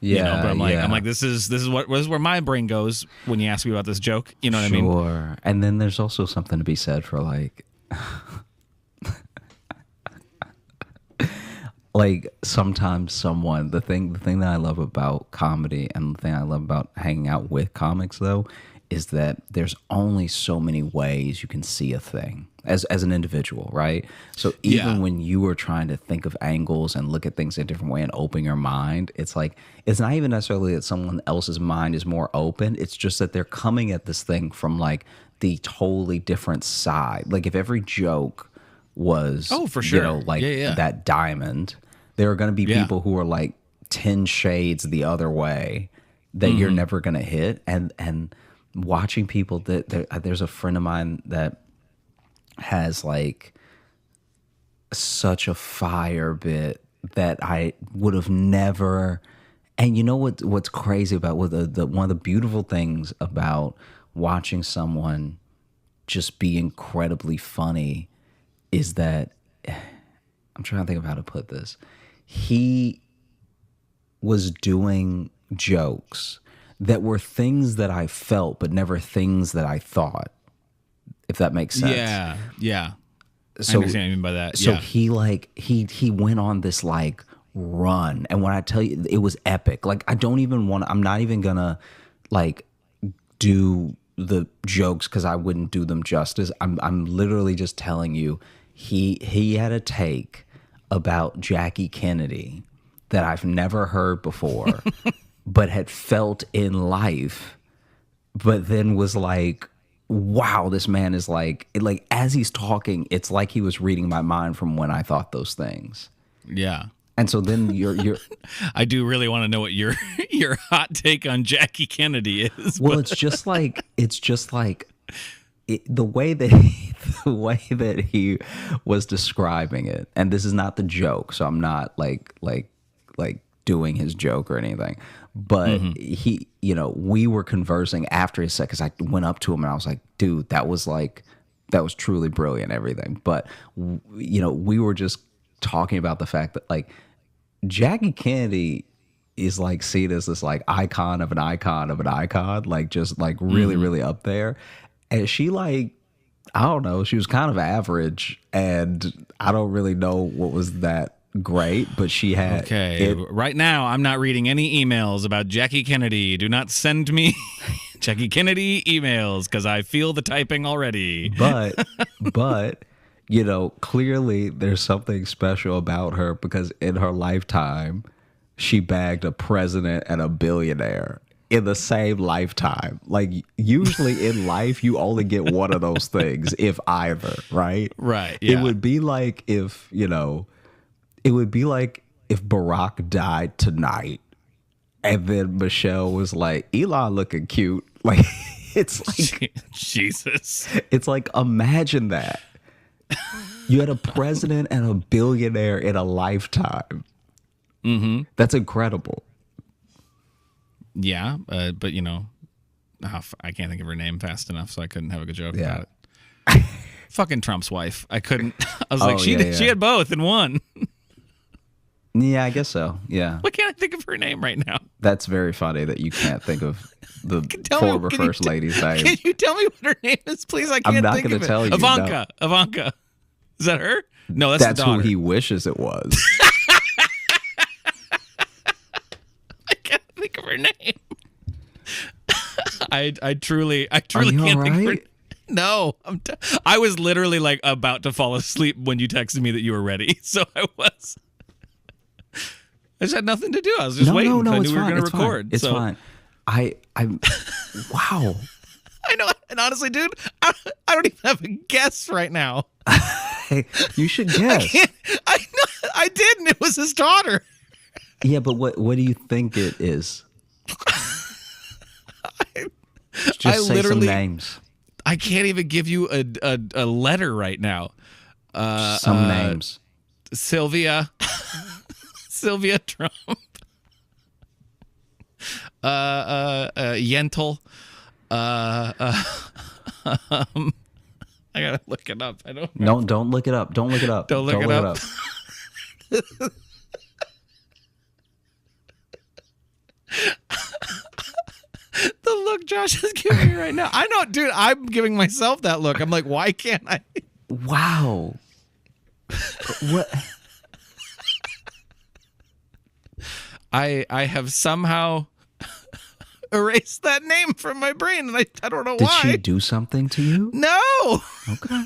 Yeah, you know, but I'm like, this is where my brain goes when you ask me about this joke. You know what I mean? Sure. And then there's also something to be said for like, like sometimes someone, the thing that I love about comedy, and the thing I love about hanging out with comics though, is that there's only so many ways you can see a thing as an individual, right? So even when you are trying to think of angles and look at things in a different way and open your mind, it's like, it's not even necessarily that someone else's mind is more open. It's just that they're coming at this thing from like the totally different side. Like if every joke was, for sure, you know, like that diamond, there are going to be people who are like 10 shades the other way that you're never going to hit. And watching people there's a friend of mine that has like such a fire bit that I would have never. And you know what's crazy about one of the beautiful things about watching someone just be incredibly funny is that, I'm trying to think of how to put this. He was doing jokes that were things that I felt, but never things that I thought, if that makes sense. Yeah. So, I understand what you mean by that. So he like, he went on this like run. And when I tell you, it was epic. Like, I'm not even gonna like do the jokes because I wouldn't do them justice. I'm literally just telling you, he had a take about Jackie Kennedy that I've never heard before, but had felt in life, but then was like, wow, this man is like as he's talking, it's like he was reading my mind from when I thought those things. Yeah. And so then you're I do really want to know what your hot take on Jackie Kennedy is. Well, it's just like the way that he was describing it, and this is not the joke, so I'm not like doing his joke or anything, but he, you know, we were conversing after his set because I went up to him and I was like, dude, that was truly brilliant, everything. But you know, we were just talking about the fact that like Jackie Kennedy is like seen as this like icon of an icon of an icon, like just like really really up there. And she like, I don't know, she was kind of average, and I don't really know what was that great, but she had right now I'm not reading any emails about Jackie Kennedy. Do not send me Jackie Kennedy emails because I feel the typing already. But you know, clearly there's something special about her because in her lifetime she bagged a president and a billionaire in the same lifetime. Like usually in life you only get one of those things, if either, right? Right. Yeah. It would be like if, you know, it would be like if Barack died tonight and then Michelle was like, Elon looking cute. Like it's like Jesus. It's like, imagine that. You had a president and a billionaire in a lifetime. That's incredible. Yeah, but you know, I can't think of her name fast enough, so I couldn't have a good joke about it. Fucking Trump's wife. I couldn't. I was like, she had both in one. Yeah, I guess so. Yeah. Why can't I think of her name right now? That's very funny that you can't think of the Tell former me, first lady's name. Can you tell me what her name is, please? I can't I'm not think gonna of it. tell you, Ivanka. no. Ivanka. Is that her? No, that's That's the daughter. who he wishes it was. I can't think of her name. I truly Are can't you think all of her. right? No, I was literally like about to fall asleep when you texted me that you were ready. So I just had nothing to do. I was just waiting. No, I knew it's we were fine. going to It's record. fine. It's so. fine. I'm wow. I know. And honestly, dude, I don't even have a guess right now. Hey, you should guess. I know. I did, and it was his daughter. Yeah, but what do you think it is? Just say some names. I can't even give you a letter right now. Some names. Sylvia Trump. Yentl. I gotta look it up. I don't. No, don't look it up. Don't look it up. Don't look it up. The look Josh is giving me right now. I know, dude. I'm giving myself that look. I'm like, why can't I? Wow. What? I have somehow erased that name from my brain, and I don't know Did why. she do something to you? No. Okay.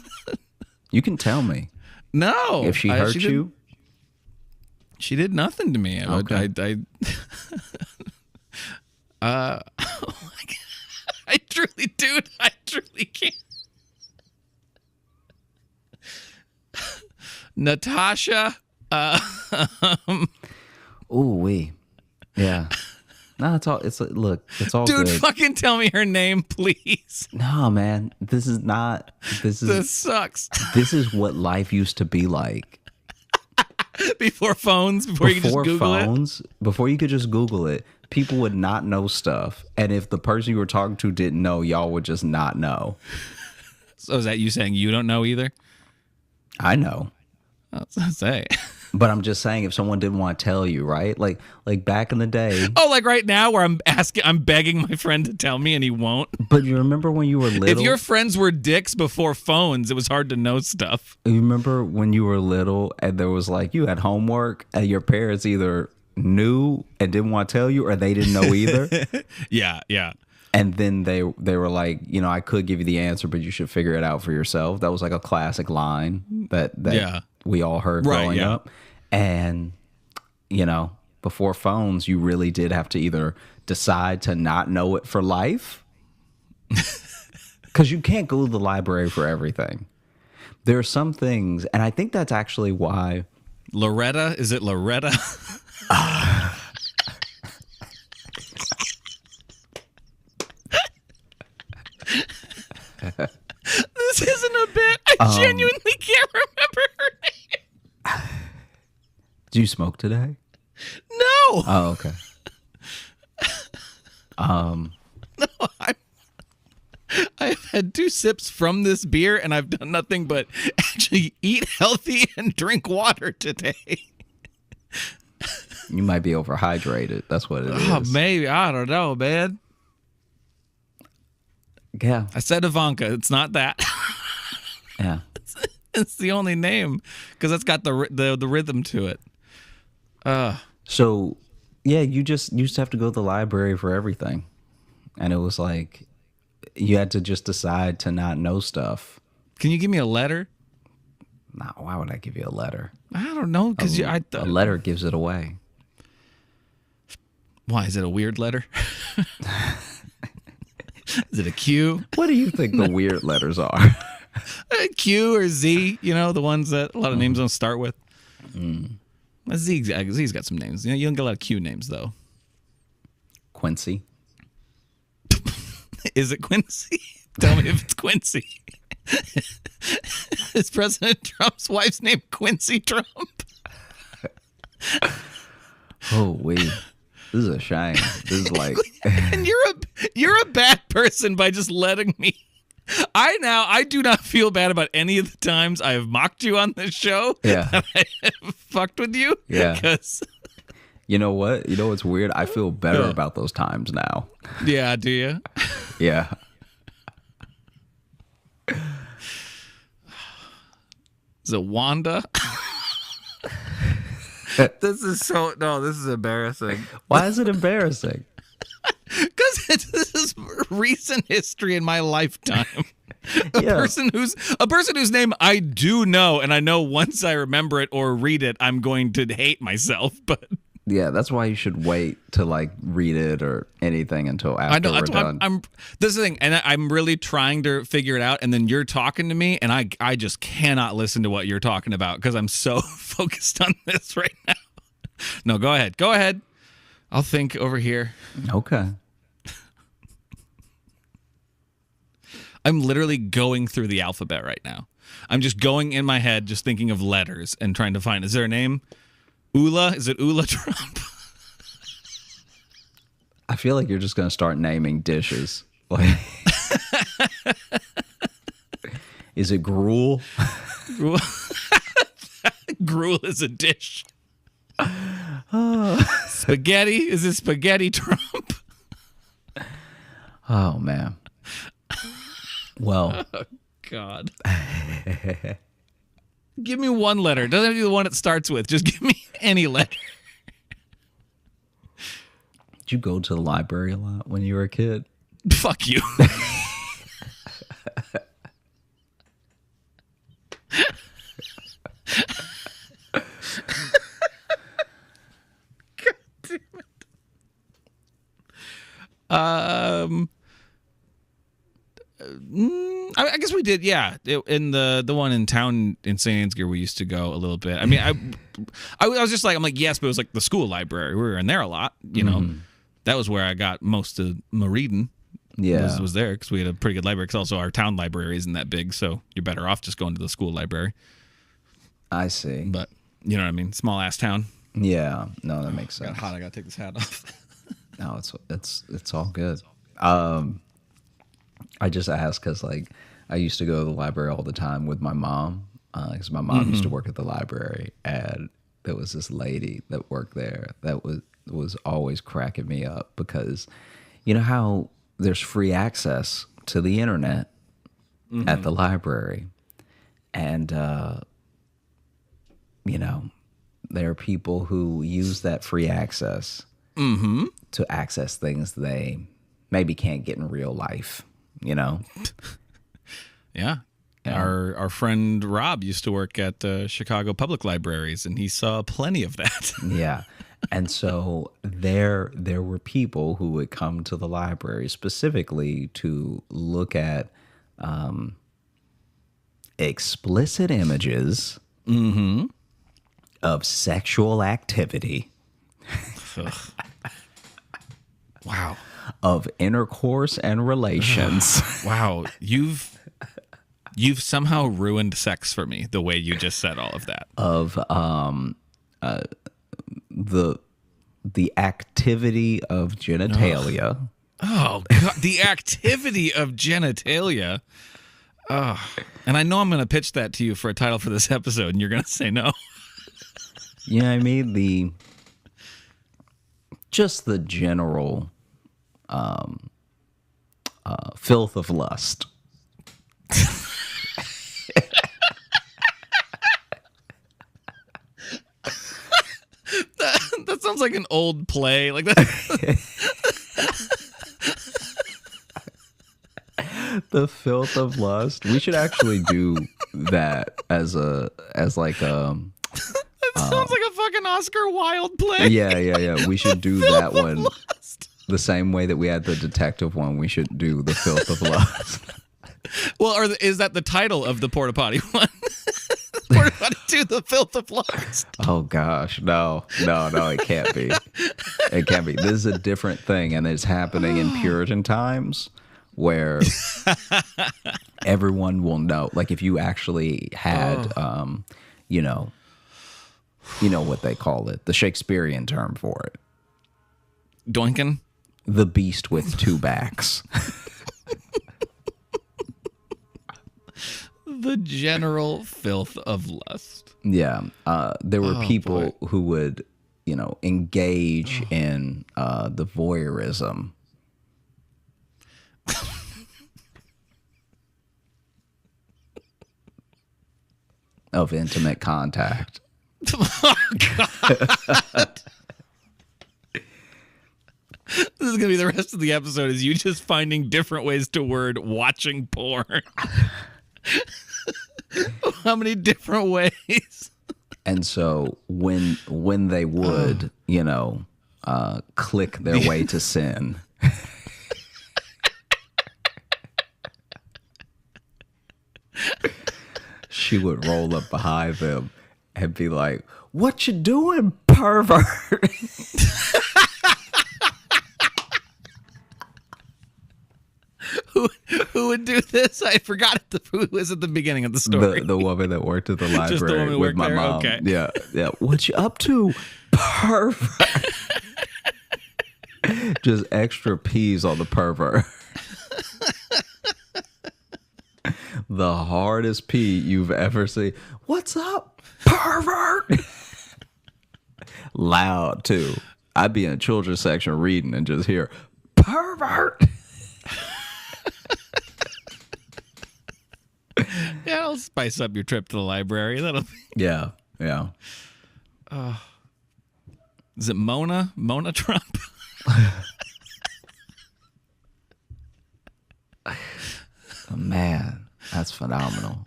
You can tell me. No. If she hurt you? She did nothing to me. Okay. I truly, dude, I truly can't. Natasha. Ooh, wee. Yeah. No, it's all. Look. It's all Dude, good. fucking tell me her name, please. No, man. This is not. This sucks. This is what life used to be like. Before phones, before you could just Google it. Before you could just Google it, people would not know stuff, and if the person you were talking to didn't know, y'all would just not know. So is that you saying you don't know either? I know. That's what I say. But I'm just saying, if someone didn't want to tell you, right? Like back in the day. Oh, like right now where I'm begging my friend to tell me and he won't. But you remember when you were little? If your friends were dicks before phones, it was hard to know stuff. You remember when you were little and there was like, you had homework and your parents either knew and didn't want to tell you or they didn't know either? Yeah. And then they were like, I could give you the answer, but you should figure it out for yourself. That was like a classic line that we all heard growing up. And, before phones, you really did have to either decide to not know it for life. Because you can't go to the library for everything. There are some things, and I think that's actually why. Loretta? Is it Loretta? This isn't a bit. I genuinely can't remember her name. Do you smoke today? No. Oh, okay. No, I've had 2 sips from this beer, and I've done nothing but actually eat healthy and drink water today. You might be overhydrated. That's what it is. Oh, maybe. I don't know, man. Yeah. I said Ivanka. It's not that. Yeah. It's the only name because that's got the rhythm to it. So, yeah, you just used to have to go to the library for everything. And it was like you had to just decide to not know stuff. Can you give me a letter? No, why would I give you a letter? I don't know because a letter gives it away. Why is it a weird letter? Is it a Q? What do you think the weird letters are? A Q or Z? The ones that a lot of names don't start with. Z's got some names. You don't get a lot of Q names though. Quincy. Is it Quincy? Tell me if it's Quincy. Is President Trump's wife's name Quincy Trump? Oh, wait. This is a shame. This is like... And you're a bad person by just letting me I do not feel bad about any of the times I have mocked you on this show. Yeah. That I have fucked with you. Yeah. Because You know what? You know what's weird? I feel better about those times now. yeah, do you? Yeah. Is it Wanda? This is embarrassing. Why is it embarrassing? Because this is recent history in my lifetime. A Yeah. person whose name I do know, and I know once I remember it or read it, I'm going to hate myself. But Yeah, that's why you should wait to like read it or anything until after I know we're that's why done. this is the thing, and I'm really trying to figure it out. And then you're talking to me, and I just cannot listen to what you're talking about because I'm so focused on this right now. No, go ahead. I'll think over here. Okay. I'm literally going through the alphabet right now. I'm just going in my head, just thinking of letters and trying to find. Is there a name? Ula? Is it Ula Trump? I feel like you're just going to start naming dishes. Like, is it gruel? Gruel is a dish. Spaghetti? Is it spaghetti Trump? Oh, man. Well, God. Give me one letter. Doesn't have to be the one it starts with. Just give me any letter. did you go to the library a lot when you were a kid? Fuck you. God damn it. I guess we did, yeah. In the one in town in St. Ansgar, we used to go a little bit. I mean, I was just like, I'm like, yes, but it was like the school library. We were in there a lot, you know. That was where I got most of my reading. Yeah. Was there because we had a pretty good library. Because also our town library isn't that big, so you're better off just going to the school library. I see. But you know what I mean? Small ass town. Yeah. No, that makes sense. Got hot. I gotta take this hat off. No, it's all good. I just asked because like I used to go to the library all the time with my mom because my mom used to work at the library, and there was this lady that worked there that was always cracking me up because you know how there's free access to the internet at the library, and you know there are people who use that free access to access things they maybe can't get in real life. You know? Yeah. Our friend Rob used to work at Chicago Public Libraries, and he saw plenty of that. Yeah. And so there were people who would come to the library specifically to look at explicit images of sexual activity. Wow. Of intercourse and relations. Wow. You've somehow ruined sex for me the way you just said all of that. Of the activity of genitalia. Oh, God. The activity of genitalia. Oh. And I know I'm going to pitch that to you for a title for this episode, and you're going to say no. You know what I mean? Just the general filth of lust. That sounds like an old play. Like that. The filth of lust. We should actually do that as like Sounds like a fucking Oscar Wilde play. yeah. We should do Filth that of one lust. the same way that we had the detective one. We should do the filth of lust. Well, or is that the title of the porta potty one? Porta potty 2, the filth of lust. Oh gosh, no, it can't be. It can't be. This is a different thing, and it's happening in Puritan times where everyone will know. Like if you actually had, you know what they call it, the Shakespearean term for it, Doinkin? the beast with two backs. The general filth of lust. Yeah. There were people boy. who would, engage in the voyeurism. Of intimate contact. Oh, God. This is going to be the rest of the episode is you just finding different ways to word watching porn. How many different ways? And so when they would, click their way to sin, she would roll up behind them and be like, "What you doing, pervert?" Who would do this? I forgot who was at the beginning of the story. The woman that worked at the Just the library woman who with worked my there? mom. Okay. Yeah. What you up to, pervert? Just extra peas on the pervert. The hardest pee you've ever seen. What's up, pervert? Loud too. I'd be in a children's section reading and just hear pervert. Yeah, I'll spice up your trip to the library. That'll be... Yeah. Is it Mona? Mona Trump? Oh, man, that's phenomenal.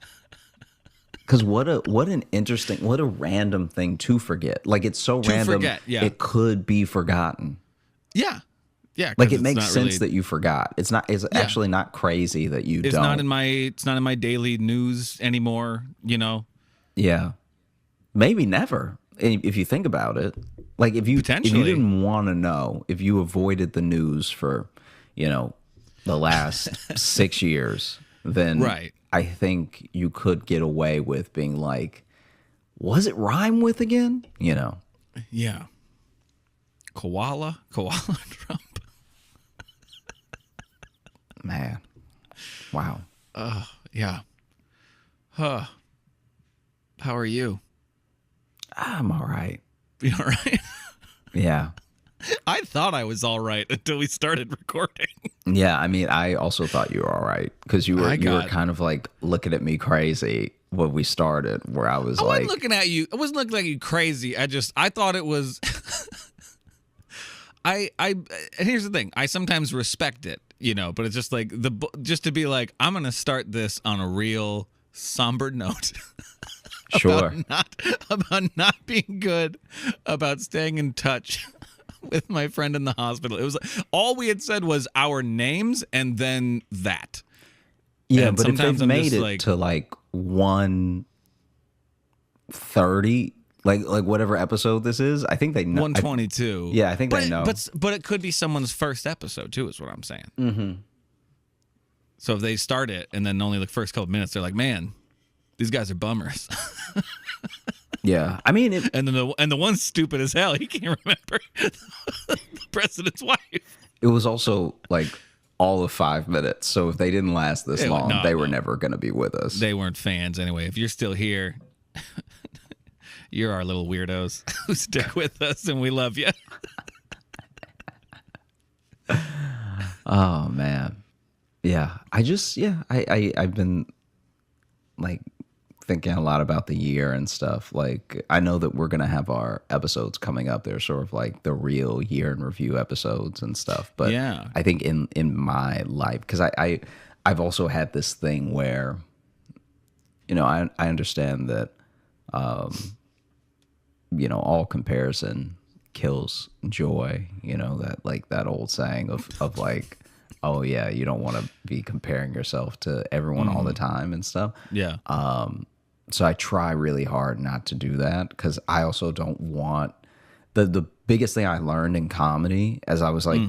Because what a random thing to forget. Like, it's so random, it could be forgotten. Yeah. Yeah. Like, it makes sense that you forgot. It's actually not crazy that you don't. It's not in my daily news anymore, Yeah. Maybe never, if you think about it. Like, if you didn't want to know, if you avoided the news for, the last 6 years, then right. I think you could get away with being like, was it rhyme with again? Yeah. Koala Trump. Man. Wow. Yeah. Huh. How are you? I'm all right. You all right? Yeah. I thought I was all right until we started recording. Yeah, I mean, I also thought you were all right because you were kind of like looking at me crazy when we started, where I was like, I wasn't looking at you. I wasn't looking at you crazy. I thought it was. And here's the thing. I sometimes respect it, but it's just like just to be like, I'm gonna start this on a real somber note. Sure. about not being good, about staying in touch with my friend in the hospital. It was all we had said was our names and then that. Yeah, and but if they've made it like, to like 130, like whatever episode this is, I think they know. 122. Yeah, I think they know. But it could be someone's first episode too, is what I'm saying. Mm-hmm. So if they start it and then only the first couple minutes, they're like, man, these guys are bummers. Yeah, I mean, and the one's stupid as hell. He can't remember the president's wife. It was also like all of 5 minutes. So if they didn't last this long, they were never going to be with us. They weren't fans anyway. If you're still here, you're our little weirdos who stick with us, and we love you. Oh man, yeah. I've been like thinking a lot about the year and stuff. Like, I know that we're gonna have our episodes coming up. They're sort of like the real year in review episodes and stuff. But yeah, I think in my life, because I've also had this thing where, I understand that, all comparison kills joy. That like that old saying of like, oh yeah, you don't want to be comparing yourself to everyone all the time and stuff. Yeah. So I try really hard not to do that, because I also don't want the biggest thing I learned in comedy as I was like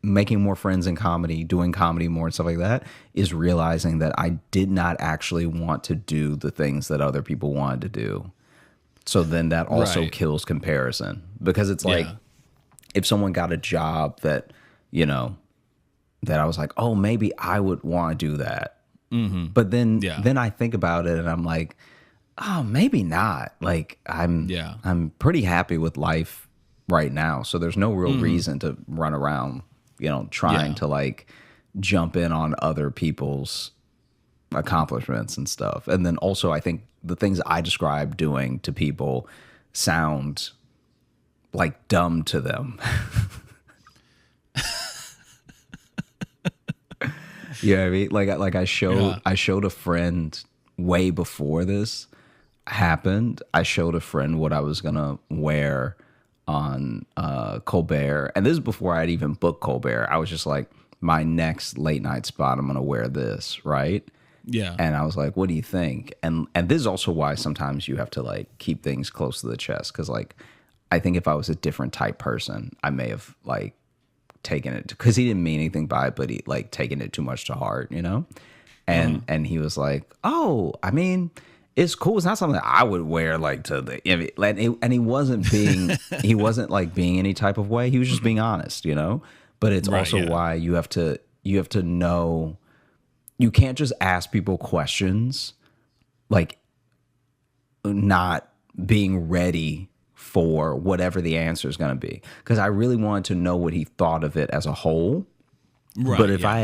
making more friends in comedy, doing comedy more and stuff like that, is realizing that I did not actually want to do the things that other people wanted to do. So then that also kills comparison, because it's like, if someone got a job that, that I was like, oh, maybe I would want to do that. But then Yeah. then I think about it and I'm like, oh, maybe not. Like I'm pretty happy with life right now. So there's no real reason to run around, trying to like jump in on other people's accomplishments and stuff. And then also I think the things I describe doing to people sound like dumb to them. You know what I mean? Like I showed a friend way before this happened. I showed a friend what I was gonna wear on Colbert, and this is before I'd even booked Colbert. I was just like, my next late night spot, I'm gonna wear this, right? Yeah. And I was like, what do you think? And this is also why sometimes you have to like keep things close to the chest, because like I think if I was a different type person, I may have like taken it, because he didn't mean anything by it, but he like taken it too much to heart, and he was like, oh, I mean, it's cool, it's not something that I would wear like to the, and he wasn't being he wasn't like being any type of way, he was just being honest, but it's Right, also yeah. why you have to know, you can't just ask people questions like not being ready for whatever the answer is going to be, because I really wanted to know what he thought of it as a whole. Right, But if yeah.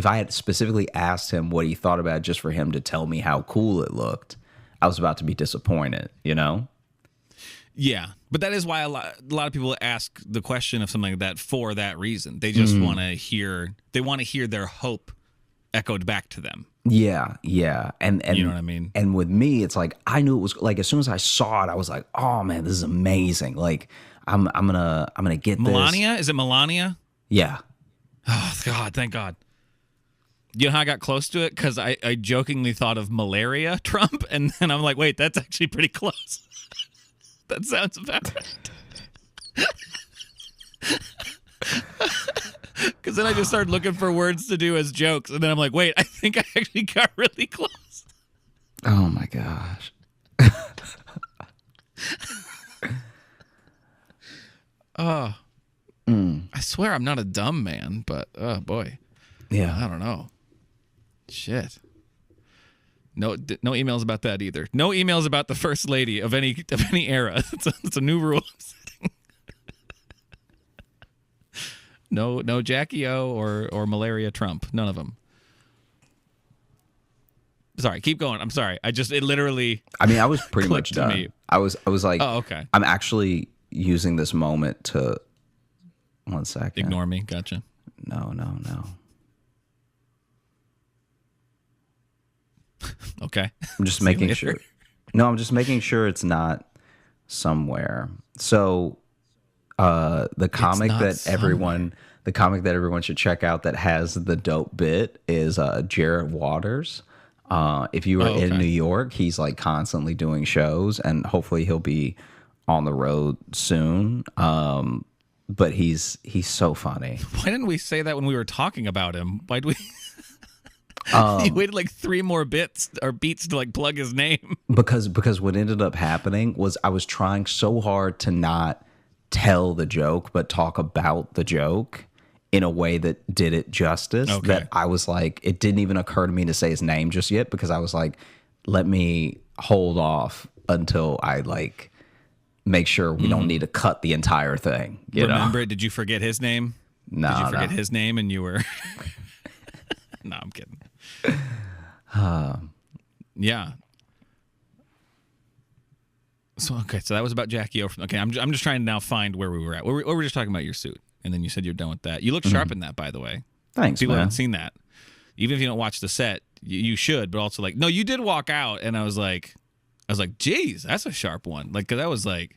I had specifically asked him what he thought about it just for him to tell me how cool it looked, I was about to be disappointed, Yeah, but that is why a lot of people ask the question of something like that for that reason. They just want to hear their hope echoed back to them. Yeah, and You know what I mean? And with me, it's like I knew it was like as soon as I saw it, I was like, oh man, this is amazing. Like I'm gonna get this. Melania? Is it Melania? Yeah. Oh God, thank God. You know how I got close to it? Because I jokingly thought of malaria Trump, and then I'm like, wait, that's actually pretty close. That sounds about right. Because then I just started looking for words to do as jokes, and then I'm like, wait, I think I actually got really close. Oh my gosh. I swear I'm not a dumb man, but oh boy, Yeah. I don't know. Shit. No emails about that either. No emails about the first lady of any era. It's a new rule. No Jackie O or Malaria Trump. None of them. Sorry, keep going. I'm sorry. It literally. I mean, I was pretty much clicked to done. me. I was like, Oh, okay. I'm actually using this moment to 1 second. Ignore me. Gotcha. No. Okay. I'm just See you making later. sure. No, I'm just making sure it's not somewhere. So, the comic not that everyone should check out that has the dope bit is Jared Waters. If you are Oh, okay. in New York, he's like constantly doing shows, and hopefully he'll be on the road soon. But he's so funny. Why didn't we say that when we were talking about him? Why'd we? He waited like 3 more beats to like plug his name. Because what ended up happening was I was trying so hard to not tell the joke, but talk about the joke in a way that did it justice. Okay. That I was like, it didn't even occur to me to say his name just yet, because I was like, let me hold off until I like make sure we don't need to cut the entire thing. You Remember know? it? Did you forget his name? No, Did you no. forget his name and you were? No, I'm kidding. Yeah. So that was about Jackie O. Okay, I'm just trying to now find where we were at. We were just talking about your suit, and then you said you're done with that. You look sharp in that, by the way. Thanks, People man. haven't seen that. Even if you don't watch the set, you should. But also, like, no, you did walk out, and I was like, geez, that's a sharp one. Like, 'cause that was like,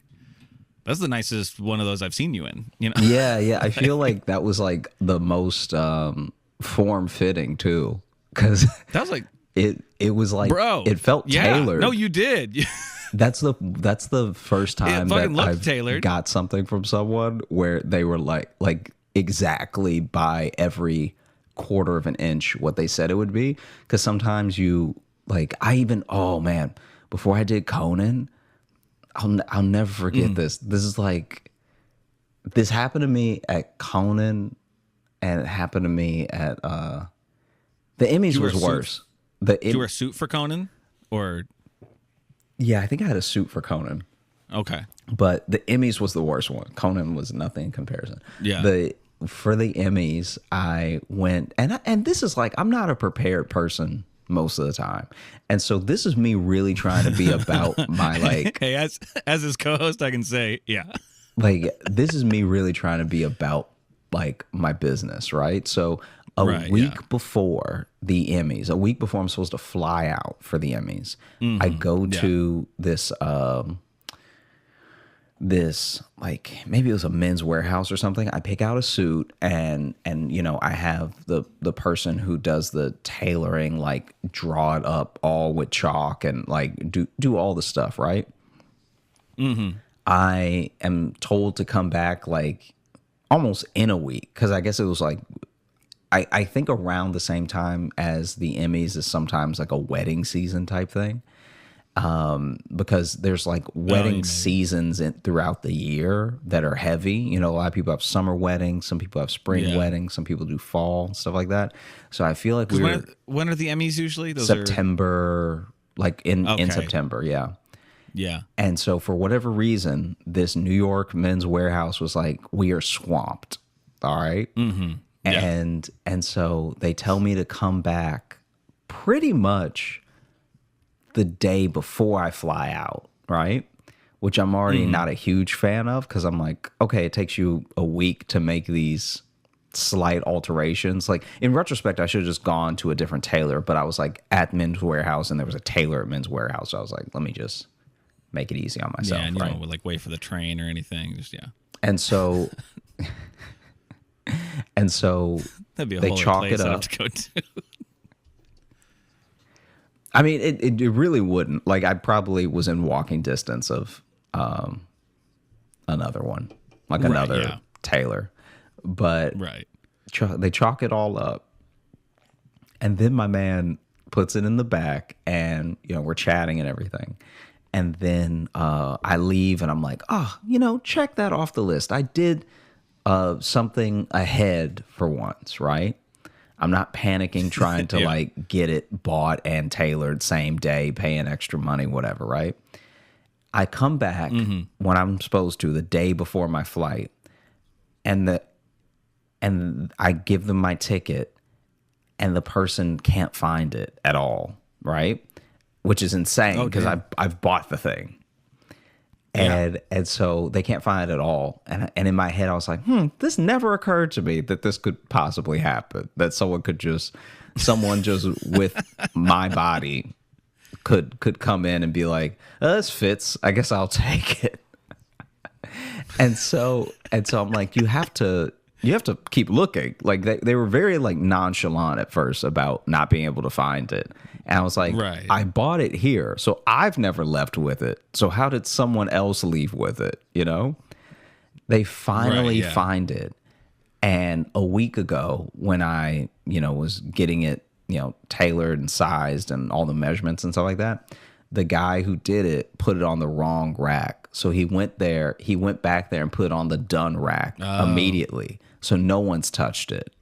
that's the nicest one of those I've seen you in. You know? Yeah. I feel like that was like the most form fitting too, because That was like, it was like, bro, it felt yeah. tailored. No, you did. That's the first time that fucking looked I've tailored. got something from someone where they were like exactly by every quarter of an inch what they said it would be. Because sometimes you like, oh man, before I did Conan, I'll never forget this. This is like, this happened to me at Conan, and it happened to me at the Emmys You was wear worse. Did you wear a suit for Conan? Or Yeah, I think I had a suit for Conan. okay. But the Emmys was the worst one. Conan was nothing in comparison. Yeah. For the Emmys, I went, and this is like, I'm not a prepared person most of the time. And so this is me really trying to be about my like, Hey, as his co-host, I can say, yeah. like, this is me really trying to be about like my business, right? So a week before the Emmys, a week before I'm supposed to fly out for the Emmys, I go to this like, maybe it was a Men's Warehouse or something. I pick out a suit and you know, I have the person who does the tailoring like draw it up all with chalk and like do all the stuff, right? I am told to come back like almost in a week, because I guess it was like I think around the same time as the Emmys is sometimes like a wedding season type thing. Because there's like wedding seasons throughout the year that are heavy. You know, a lot of people have summer weddings, some people have spring weddings, some people do fall, stuff like that. So I feel like when are the Emmys usually? Those September, like in September, yeah. Yeah. And so for whatever reason, this New York Men's Warehouse was like, we are swamped. All right. And so they tell me to come back pretty much the day before I fly out, right? Which I'm already not a huge fan of, because I'm like, okay, it takes you a week to make these slight alterations. Like in retrospect, I should have just gone to a different tailor, but I was like at Men's Warehouse and there was a tailor at Men's Warehouse. So I was like, let me just make it easy on myself. Yeah, and you don't like wait for the train or anything. Just And so that'd be a they whole chalk place it I'd up. have to go to. I mean, it really wouldn't. Like, I probably was in walking distance of another one, like another tailor. But they chalk it all up. And then my man puts it in the back and, you know, we're chatting and everything. And then I leave and I'm like, oh, you know, check that off the list. I did something ahead for once, right? I'm not panicking trying to like get it bought and tailored same day, paying extra money, whatever, right? I come back when I'm supposed to, the day before my flight, and I give them my ticket, and the person can't find it at all, right? Which is insane because I've bought the thing. And so they can't find it at all. And in my head, I was like, this never occurred to me that this could possibly happen. That someone just with my body could come in and be like, oh, this fits. I guess I'll take it. and so I'm like, you have to keep looking. Like they were very like nonchalant at first about not being able to find it. And I was like, I bought it here, so I've never left with it. So how did someone else leave with it? You know, they finally find it. And a week ago, when I, you know, was getting it, you know, tailored and sized and all the measurements and stuff like that, the guy who did it put it on the wrong rack. So he went back there and put it on the done rack immediately. So no one's touched it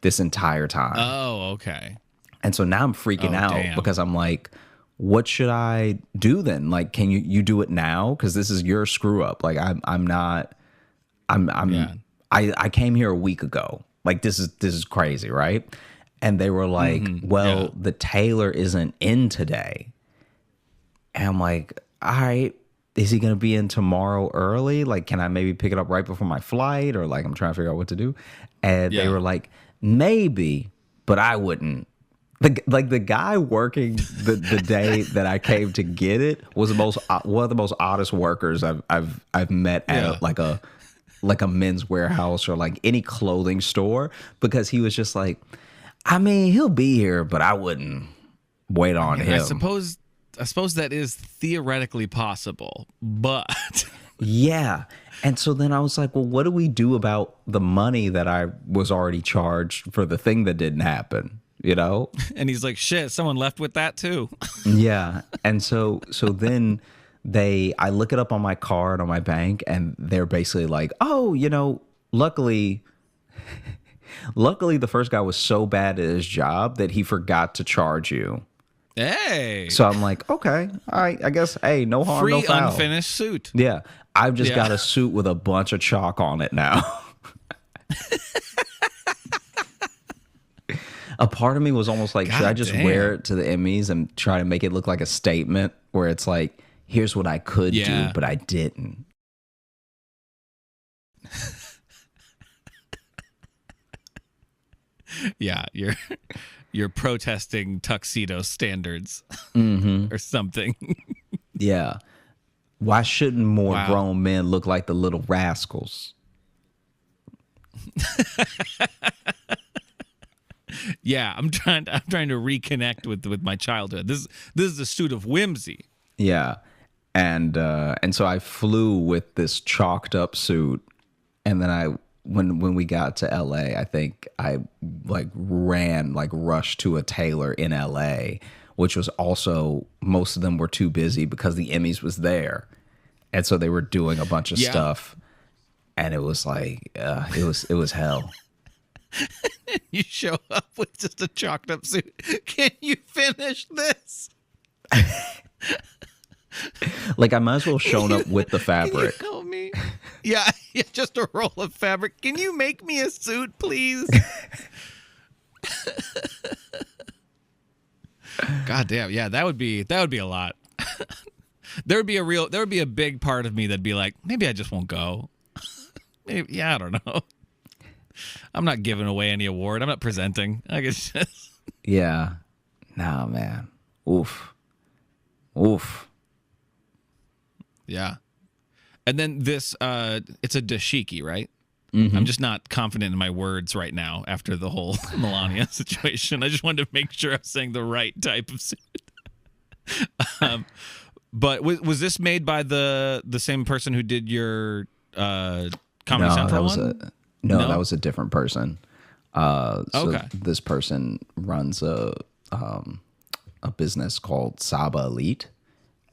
this entire time. Oh, okay. And so now I'm freaking out because I'm like, what should I do then? Like, can you do it now? Because this is your screw up. Like, I came here a week ago. Like, this is crazy, right? And they were like, the tailor isn't in today. And I'm like, all right, is he going to be in tomorrow early? Like, can I maybe pick it up right before my flight? Or like, I'm trying to figure out what to do. And they were like, maybe, but I wouldn't. The guy working the day that I came to get it was one of the most oddest workers I've met at like a Men's Warehouse or like any clothing store, because he was just like, I mean, he'll be here, but I wouldn't wait on him. I suppose that is theoretically possible, but yeah. And so then I was like, well, what do we do about the money that I was already charged for the thing that didn't happen? You know? And he's like, shit, someone left with that too. Yeah. And so then I look it up on my card on my bank, and they're basically like, oh, you know, luckily Luckily, the first guy was so bad at his job that he forgot to charge you. Hey. So I'm like, okay, all right, I guess, hey, no harm, Free no foul. unfinished suit. Yeah, I've just got a suit with a bunch of chalk on it now. A part of me was almost like, should I just wear it to the Emmys and try to make it look like a statement where it's like, here's what I could do, but I didn't. Yeah, you're protesting tuxedo standards or something. Yeah. Why shouldn't more grown men look like the little rascals? Yeah, I'm trying to reconnect with my childhood. This is a suit of whimsy. Yeah. And so I flew with this chalked up suit, and then when we got to LA, I think I rushed to a tailor in LA, which was also, most of them were too busy because the Emmys was there. And so they were doing a bunch of stuff, and it was like, it was hell. You show up with just a chalked up suit. Can you finish this? Like, I might as well have shown up with the fabric. Can you help me? Yeah, just a roll of fabric. Can you make me a suit, please? God damn, yeah, that would be a lot. There would be a big part of me that'd be like, maybe I just won't go. Maybe, yeah, I don't know. I'm not giving away any award. I'm not presenting. I guess just... Yeah. Nah, man. Oof. Yeah. And then this, it's a dashiki, right? Mm-hmm. I'm just not confident in my words right now after the whole Melania situation. I just wanted to make sure I was saying the right type of suit. But was this made by the same person who did your Comedy Central one? No, that was a different person. Okay. This person runs a business called Saba Elite,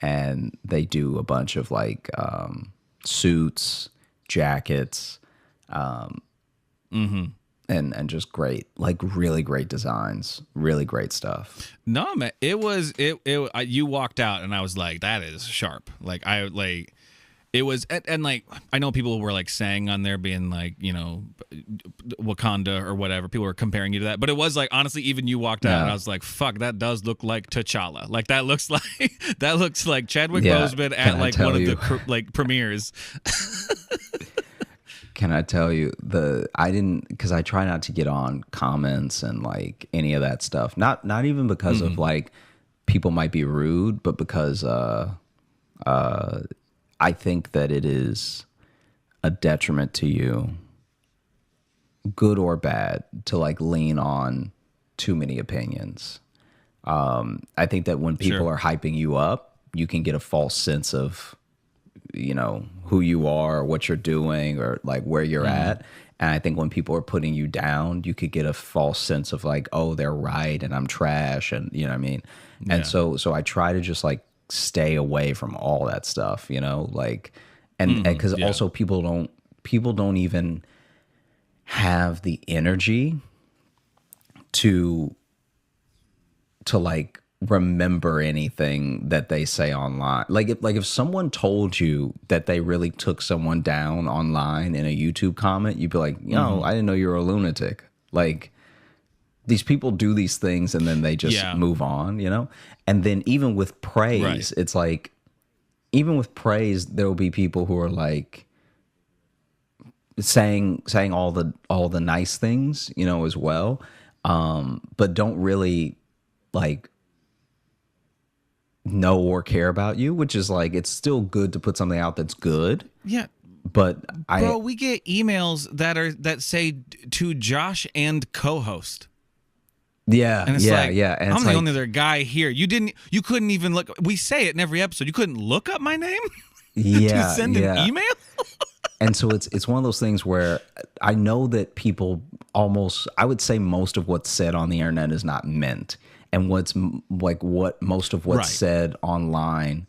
and they do a bunch of like suits, jackets, and just great, like really great designs, really great stuff. No, man, you walked out and I was like, that is sharp. It was, and like, I know people were like saying on there being like, you know, Wakanda or whatever. People were comparing you to that, but it was like, honestly, even you walked out and I was like, fuck, that does look like T'Challa. Like that looks like Chadwick Boseman at like one of the like premieres. Can I tell you because I try not to get on comments and like any of that stuff. Not even because of like people might be rude, but because I think that it is a detriment to you, good or bad, to like lean on too many opinions. I think that when people are hyping you up, you can get a false sense of, you know, who you are, or what you're doing, or like where you're at. And I think when people are putting you down, you could get a false sense of like, oh, they're right and I'm trash, and you know what I mean? Yeah. And so I try to just like stay away from all that stuff, you know, like, and because also people don't even have the energy to like remember anything that they say online. Like if someone told you that they really took someone down online in a YouTube comment, you'd be like, yo, I didn't know you were a lunatic. Like, these people do these things and then they just move on, you know? And then even with praise, it's like, even with praise, there will be people who are like saying all the nice things, you know, as well. But don't really like know or care about you, which is like, it's still good to put something out that's good. Yeah. But we get emails that say to Josh and co-host. Yeah, and it's yeah, like, yeah. And I'm the only other guy here. You couldn't even look. We say it in every episode. You couldn't look up my name. Yeah, to send an email. And so it's one of those things where I know that people I would say most of what's said on the internet is not meant, and what most of what's said online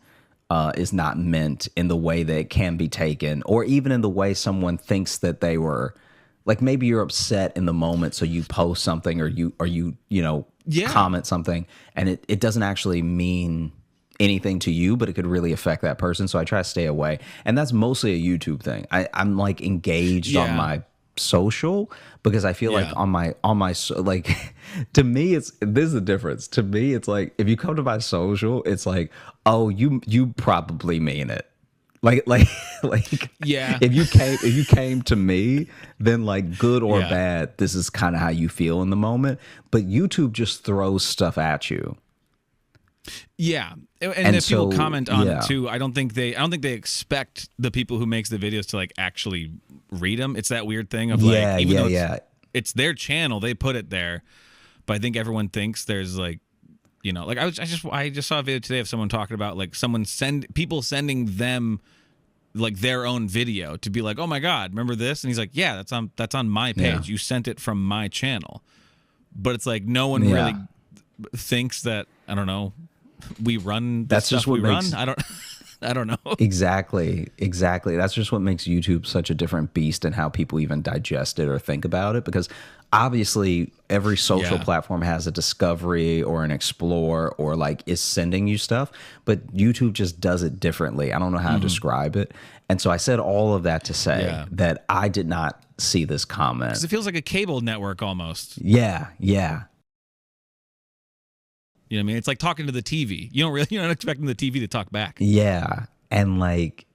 is not meant in the way that it can be taken, or even in the way someone thinks that they were like maybe you're upset in the moment, so you post something or you comment something, and it doesn't actually mean anything to you, but it could really affect that person. So I try to stay away, and that's mostly a YouTube thing. I'm like engaged on my social because I feel like on my like to me this is the difference. To me, it's like if you come to my social, it's like, oh, you probably mean it. Like if you came to me, then like good or bad, this is kind of how you feel in the moment. But YouTube just throws stuff at you. Yeah, and if people comment on it too, I don't think they expect the people who makes the videos to like actually read them. It's that weird thing of like, even though it's their channel, they put it there, but I think everyone thinks there's like, like I just saw a video today of someone talking about like people sending them like their own video to be like, oh my God, remember this? And he's like, yeah, that's on my page. Yeah. You sent it from my channel, but it's like no one really thinks that, I don't know, we run. That's just what we run. I don't know. Exactly. That's just what makes YouTube such a different beast and how people even digest it or think about it. Because obviously every social platform has a discovery or an explore or like is sending you stuff, but YouTube just does it differently. I don't know how to describe it. And so I said all of that to say that I did not see this comment. Because it feels like a cable network almost. Yeah. You know what I mean? It's like talking to the TV. You're not expecting the TV to talk back. Yeah. And like,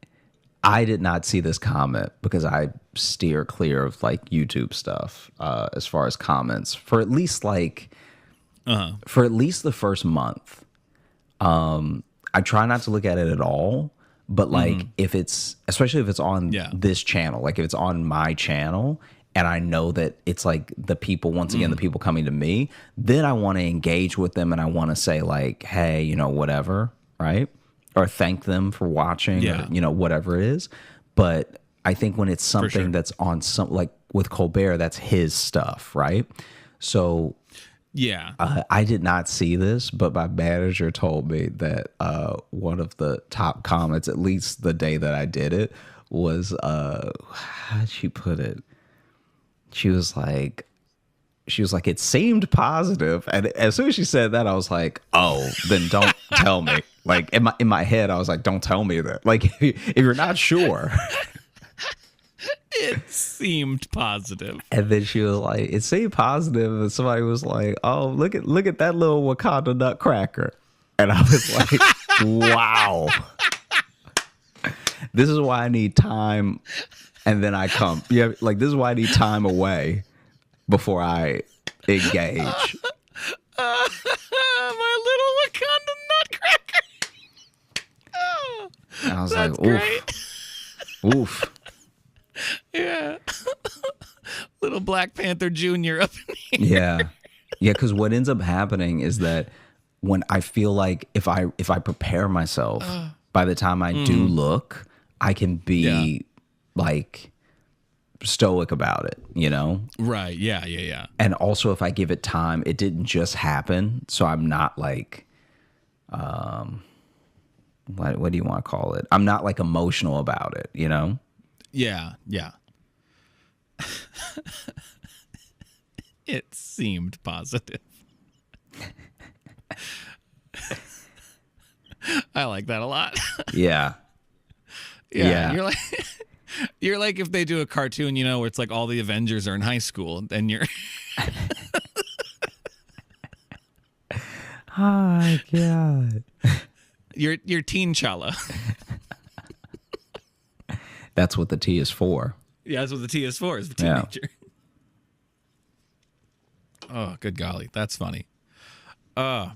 I did not see this comment because I steer clear of like YouTube stuff as far as comments for at least like, for at least the first month. I try not to look at it at all, but like especially if it's on this channel, like if it's on my channel, and I know that it's like the people, once again, the people coming to me, then I want to engage with them and I want to say like, hey, whatever, right? Or thank them for watching or, whatever it is. But I think when it's something that's on like with Colbert, that's his stuff, right? So I did not see this, but my manager told me that one of the top comments, at least the day that I did it, was, how'd she put it? She was like, it seemed positive. And as soon as she said that, I was like, oh, then don't tell me. Like in my head, I was like, don't tell me that. Like if you're not sure. It seemed positive. And then she was like, it seemed positive. And somebody was like, oh, look at that little Wakanda nutcracker. And I was like, wow. This is why I need time. And then I come. Yeah, like this is why I need time away before I engage. My little Wakanda nutcracker. And I was like, oof. Yeah. Little Black Panther Jr. up in here. Yeah, because what ends up happening is that when I feel like if I prepare myself, by the time I do look, I can be like stoic about it, Right. Yeah. And also if I give it time, it didn't just happen. So I'm not like, what do you want to call it? I'm not like emotional about it, Yeah. It seemed positive. I like that a lot. Yeah. You're like if they do a cartoon, where it's like all the Avengers are in high school, and you're. Oh my God. You're Teen Chala. That's what the T is for. Yeah, that's what the T is for, is the teenager. Yeah. Oh, good golly. That's funny. I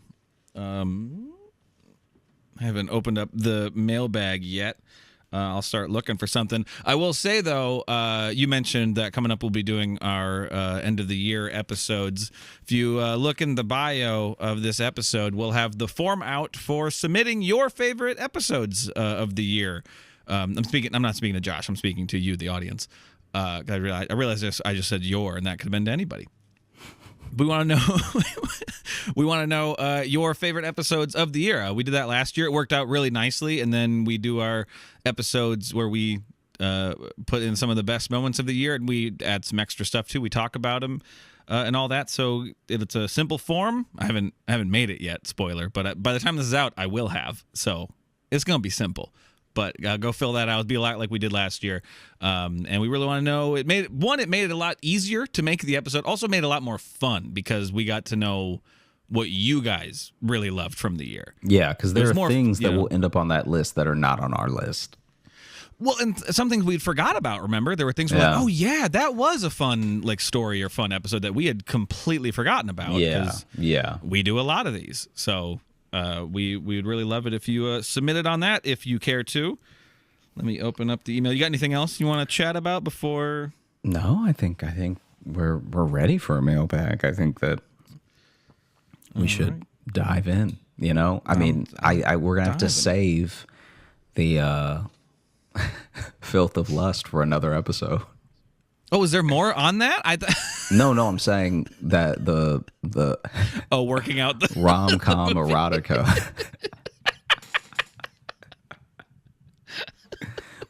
haven't opened up the mailbag yet. I'll start looking for something. I will say, though, you mentioned that coming up we'll be doing our end of the year episodes. If you look in the bio of this episode, we'll have the form out for submitting your favorite episodes of the year. I'm not speaking to Josh. I'm speaking to you, the audience. I realized I just said your, and that could have been to anybody. We want to know your favorite episodes of the year. We did that last year. It worked out really nicely, and then we do our episodes where we put in some of the best moments of the year, and we add some extra stuff too. We talk about them and all that. So it's a simple form. I haven't made it yet. Spoiler, but by the time this is out, I will have. So it's gonna be simple. But go fill that out. It'll be a lot like we did last year. And we really want to know. It made it a lot easier to make the episode. Also made it a lot more fun because we got to know what you guys really loved from the year. Yeah, because there are things that will end up on that list that are not on our list. Well, and some things we'd forgot about, remember? There were things we're like, oh, yeah, that was a fun story or fun episode that we had completely forgotten about. Yeah. We do a lot of these. So we would really love it if you submitted on that, if you care to. Let me open up the email. You got anything else you want to chat about before? No, I think we're ready for a mailbag. I think that we should dive in. You know, I mean, we're gonna have to save the filth of lust for another episode. Oh, is there more on that? No, I'm saying that the working out the rom-com erotica.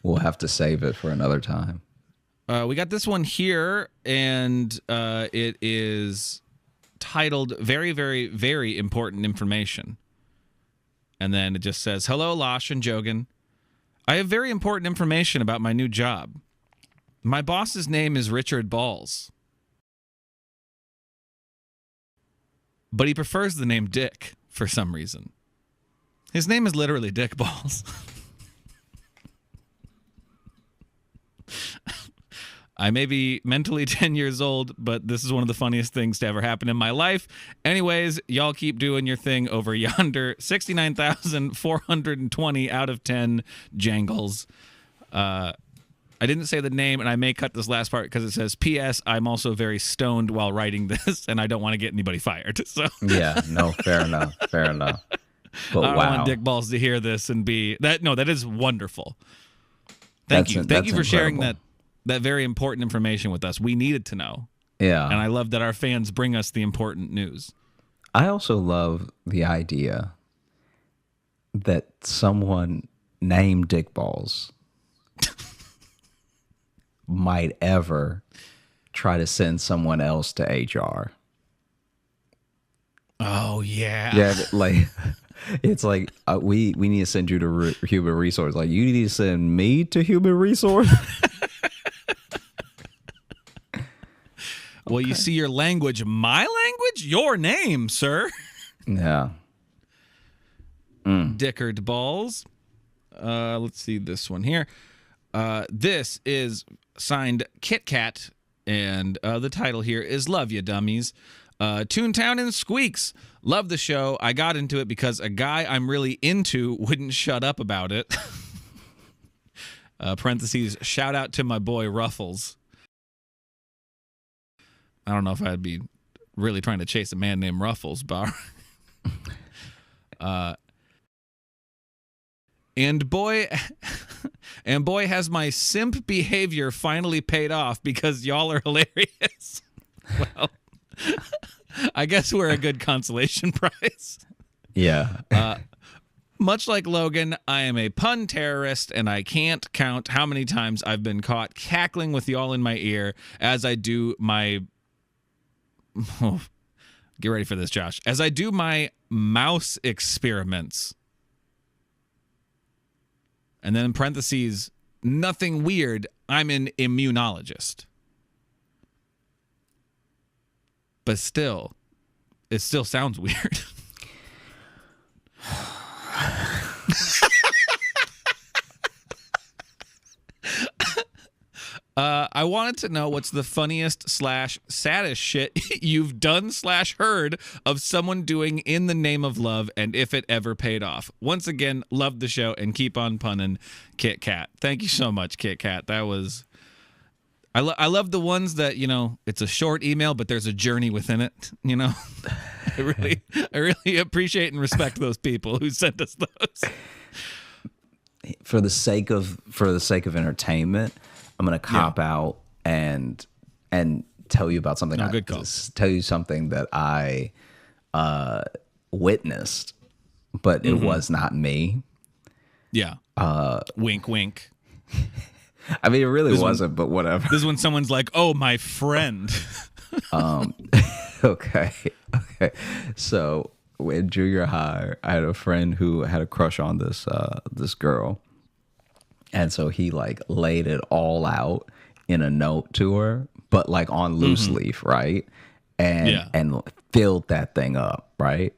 We'll have to save it for another time. We got this one here, and it is titled "Very, Very, Very Important Information," and then it just says, "Hello, Losh and Jogan. I have very important information about my new job. My boss's name is Richard Balls, but he prefers the name Dick for some reason. His name is literally Dick Balls." I may be mentally 10 years old, but this is one of the funniest things to ever happen in my life. Anyways, y'all keep doing your thing over yonder. 69,420 out of 10 jangles. I didn't say the name, and I may cut this last part because it says, P.S. I'm also very stoned while writing this, and I don't want to get anybody fired. So yeah, no, fair enough. But I don't want Dick Balls to hear this and be that. No, that is wonderful. Thank you for sharing that very important information with us. We needed to know. Yeah. And I love that our fans bring us the important news. I also love the idea that someone named Dick Balls might ever try to send someone else to HR. Oh, yeah. Yeah, like it's like we need to send you to human resource. Like, you need to send me to human resource. Well, you see your language, my language, your name, sir. Yeah. Dickard Balls. Let's see this one here. This is signed Kit Kat, and the title here is Love Ya Dummies. Toontown and Squeaks. Love the show. I got into it because a guy I'm really into wouldn't shut up about it. Parentheses, shout out to my boy Ruffles. I don't know if I'd be really trying to chase a man named Ruffles, but and boy has my simp behavior finally paid off because y'all are hilarious. Well, I guess we're a good consolation prize. Yeah. Much like Logan, I am a pun terrorist, and I can't count how many times I've been caught cackling with y'all in my ear as I do my... Oh, get ready for this, Josh. As I do my mouse experiments. And then in parentheses, nothing weird, I'm an immunologist. But still, it still sounds weird. I wanted to know what's the funniest / saddest shit you've done / heard of someone doing in the name of love, and if it ever paid off. Once again, love the show and keep on punning, Kit Kat. Thank you so much, Kit Kat. That was... I love the ones that, you know, it's a short email, but there's a journey within it, you know? I really appreciate and respect those people who sent us those. For the sake of entertainment, I'm going to cop out and tell you about something. Good call. Tell you something that I witnessed, but it was not me. Yeah. Wink, wink. I mean, it really wasn't, but whatever. This is when someone's like, "Oh, my friend." Okay. So in junior high, I had a friend who had a crush on this girl, and so he like laid it all out in a note to her, but like on loose leaf, right? And filled that thing up, right?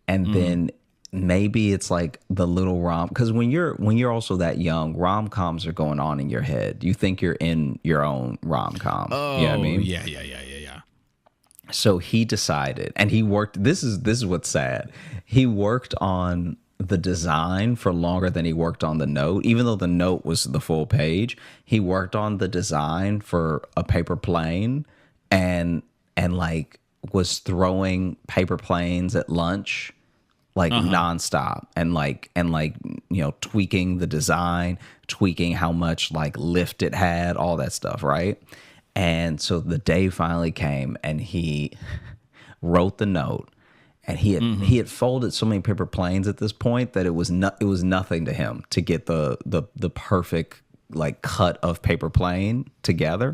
And then maybe it's like the little because when you're also that young, rom-coms are going on in your head. You think you're in your own rom-com. Oh, you know what I mean? Yeah. So he decided, and he worked. This is what's sad. He worked on the design for longer than he worked on the note. Even though the note was the full page, he worked on the design for a paper plane, and like was throwing paper planes at lunch, like nonstop, and like tweaking the design, tweaking how much like lift it had, all that stuff, right? And so the day finally came, and he wrote the note, and he had folded so many paper planes at this point that it was nothing to him to get the perfect like cut of paper plane together.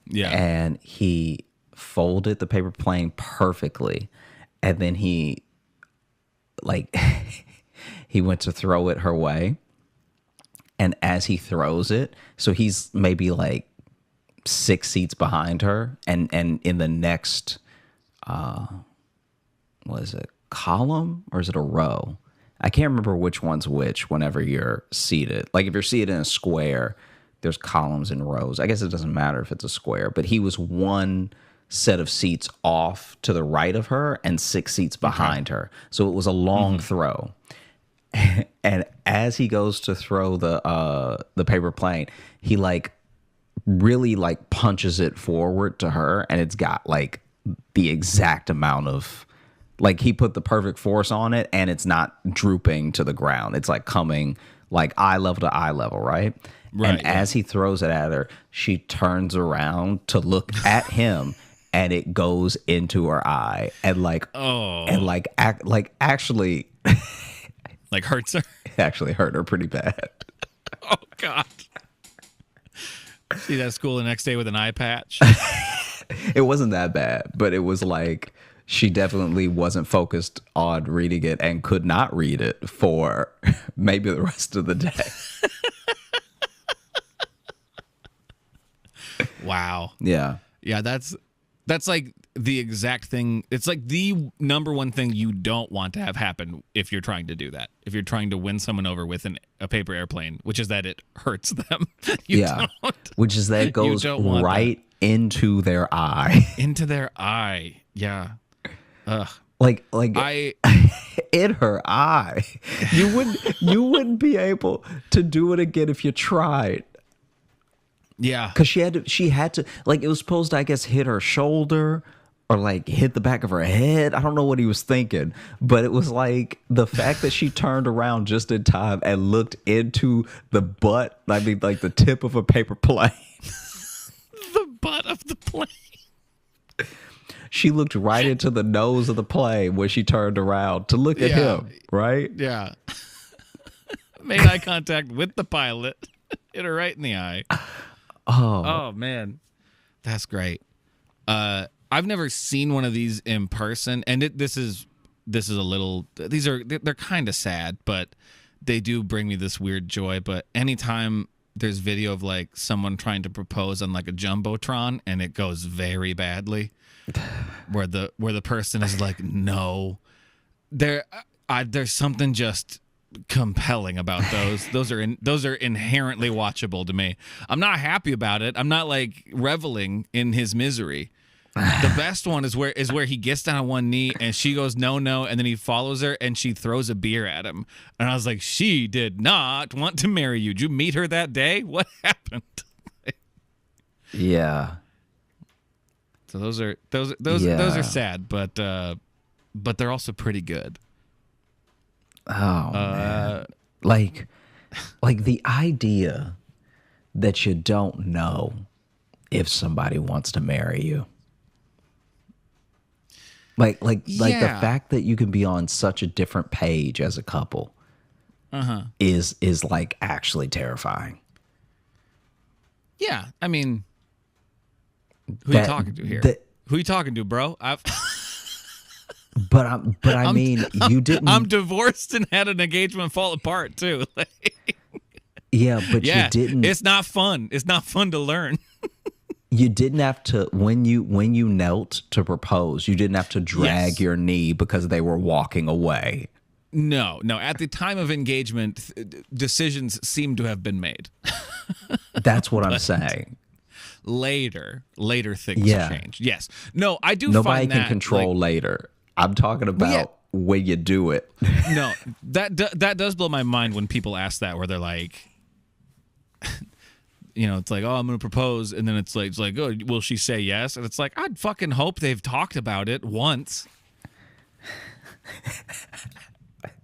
Yeah, and he folded the paper plane perfectly, and then he went to throw it her way, and as he throws it, so he's maybe like 6 seats behind her, and in the next what is it, column, or is it a row? I can't remember which one's which whenever you're seated. Like if you're seated in a square, there's columns and rows. I guess it doesn't matter if it's a square, but he was one set of seats off to the right of her and 6 seats behind her. So it was a long throw. And as he goes to throw the paper plane, he like really like punches it forward to her, and it's got like the exact amount of, like, he put the perfect force on it, and it's not drooping to the ground. It's like coming like eye level to eye level, right? And as he throws it at her, she turns around to look at him, and it goes into her eye, and like actually like hurts her. It actually hurt her pretty bad. Oh God. See that at school the next day with an eye patch? It wasn't that bad, but it was like she definitely wasn't focused on reading it and could not read it for maybe the rest of the day. Wow. Yeah. Yeah, that's like the exact thing. It's like the number one thing you don't want to have happen if you're trying to do that. If you're trying to win someone over with a paper airplane, which is that it hurts them. Which is that it goes right into their eye. Into their eye. Yeah. Ugh. Like in her eye. You wouldn't be able to do it again if you tried. Yeah. Because she had to, like, it was supposed to, I guess, hit her shoulder or like hit the back of her head. I don't know what he was thinking, but it was like the fact that she turned around just in time and looked into the butt, I mean, like the tip of a paper plane. The butt of the plane. She looked right into the nose of the plane when she turned around to look at him, right? Yeah. Made eye contact with the pilot. Hit her right in the eye. Oh man, that's great. I've never seen one of these in person, and this is a little. They're kind of sad, but they do bring me this weird joy. But anytime there's video of like someone trying to propose on like a jumbotron, and it goes very badly, where the person is like, no, there's something just compelling about those. Those are inherently watchable to me. I'm not happy about it. I'm not like reveling in his misery. The best one is where he gets down on one knee and she goes no, and then he follows her and she throws a beer at him. And I was like, she did not want to marry you. Did you meet her that day? What happened? Yeah. So those are sad, but they're also pretty good. Oh man. Like the idea that you don't know if somebody wants to marry you. Like the fact that you can be on such a different page as a couple is like actually terrifying. Yeah, I mean, who you talking to here? Who you talking to, bro? I mean, you didn't. I'm divorced and had an engagement fall apart too. Yeah, but yeah, you didn't. It's not fun. It's not fun to learn. You didn't have to when you knelt to propose. You didn't have to drag your knee because they were walking away. No. At the time of engagement, decisions seem to have been made. That's what I'm saying. Later things change. Yes. No, I do. Nobody find can that, control later. I'm talking about when you do it. No, that does blow my mind when people ask that, where they're like, it's like, oh, I'm going to propose. And then it's like, oh, will she say yes? And it's like, I'd fucking hope they've talked about it once.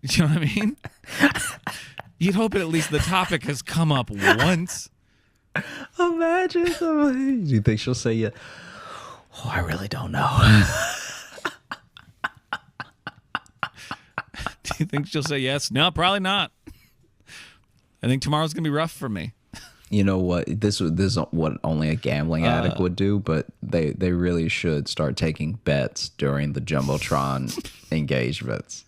You know what I mean? You'd hope at least the topic has come up once. Imagine. Do you think she'll say yes? Oh, I really don't know. Do you think she'll say yes? No, probably not. I think tomorrow's going to be rough for me. You know what? This is what only a gambling addict would do, but they really should start taking bets during the Jumbotron engagements.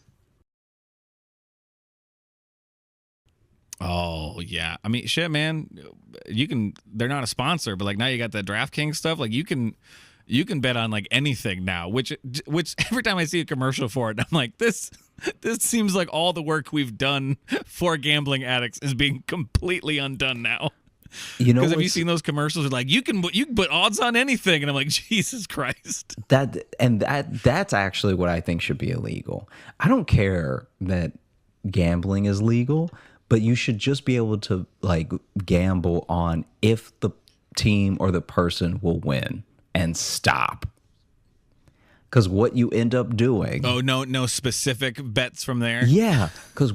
Oh, yeah. I mean, shit, man. They're not a sponsor, but like now you got the DraftKings stuff. Like you can bet on like anything now, which every time I see a commercial for it, I'm like, this seems like all the work we've done for gambling addicts is being completely undone now. Because have you seen those commercials? They're like, you can put odds on anything, and I'm like, Jesus Christ. That's actually what I think should be illegal. I don't care that gambling is legal, but you should just be able to like gamble on if the team or the person will win and stop. Because what you end up doing. Oh, no specific bets from there. Yeah, because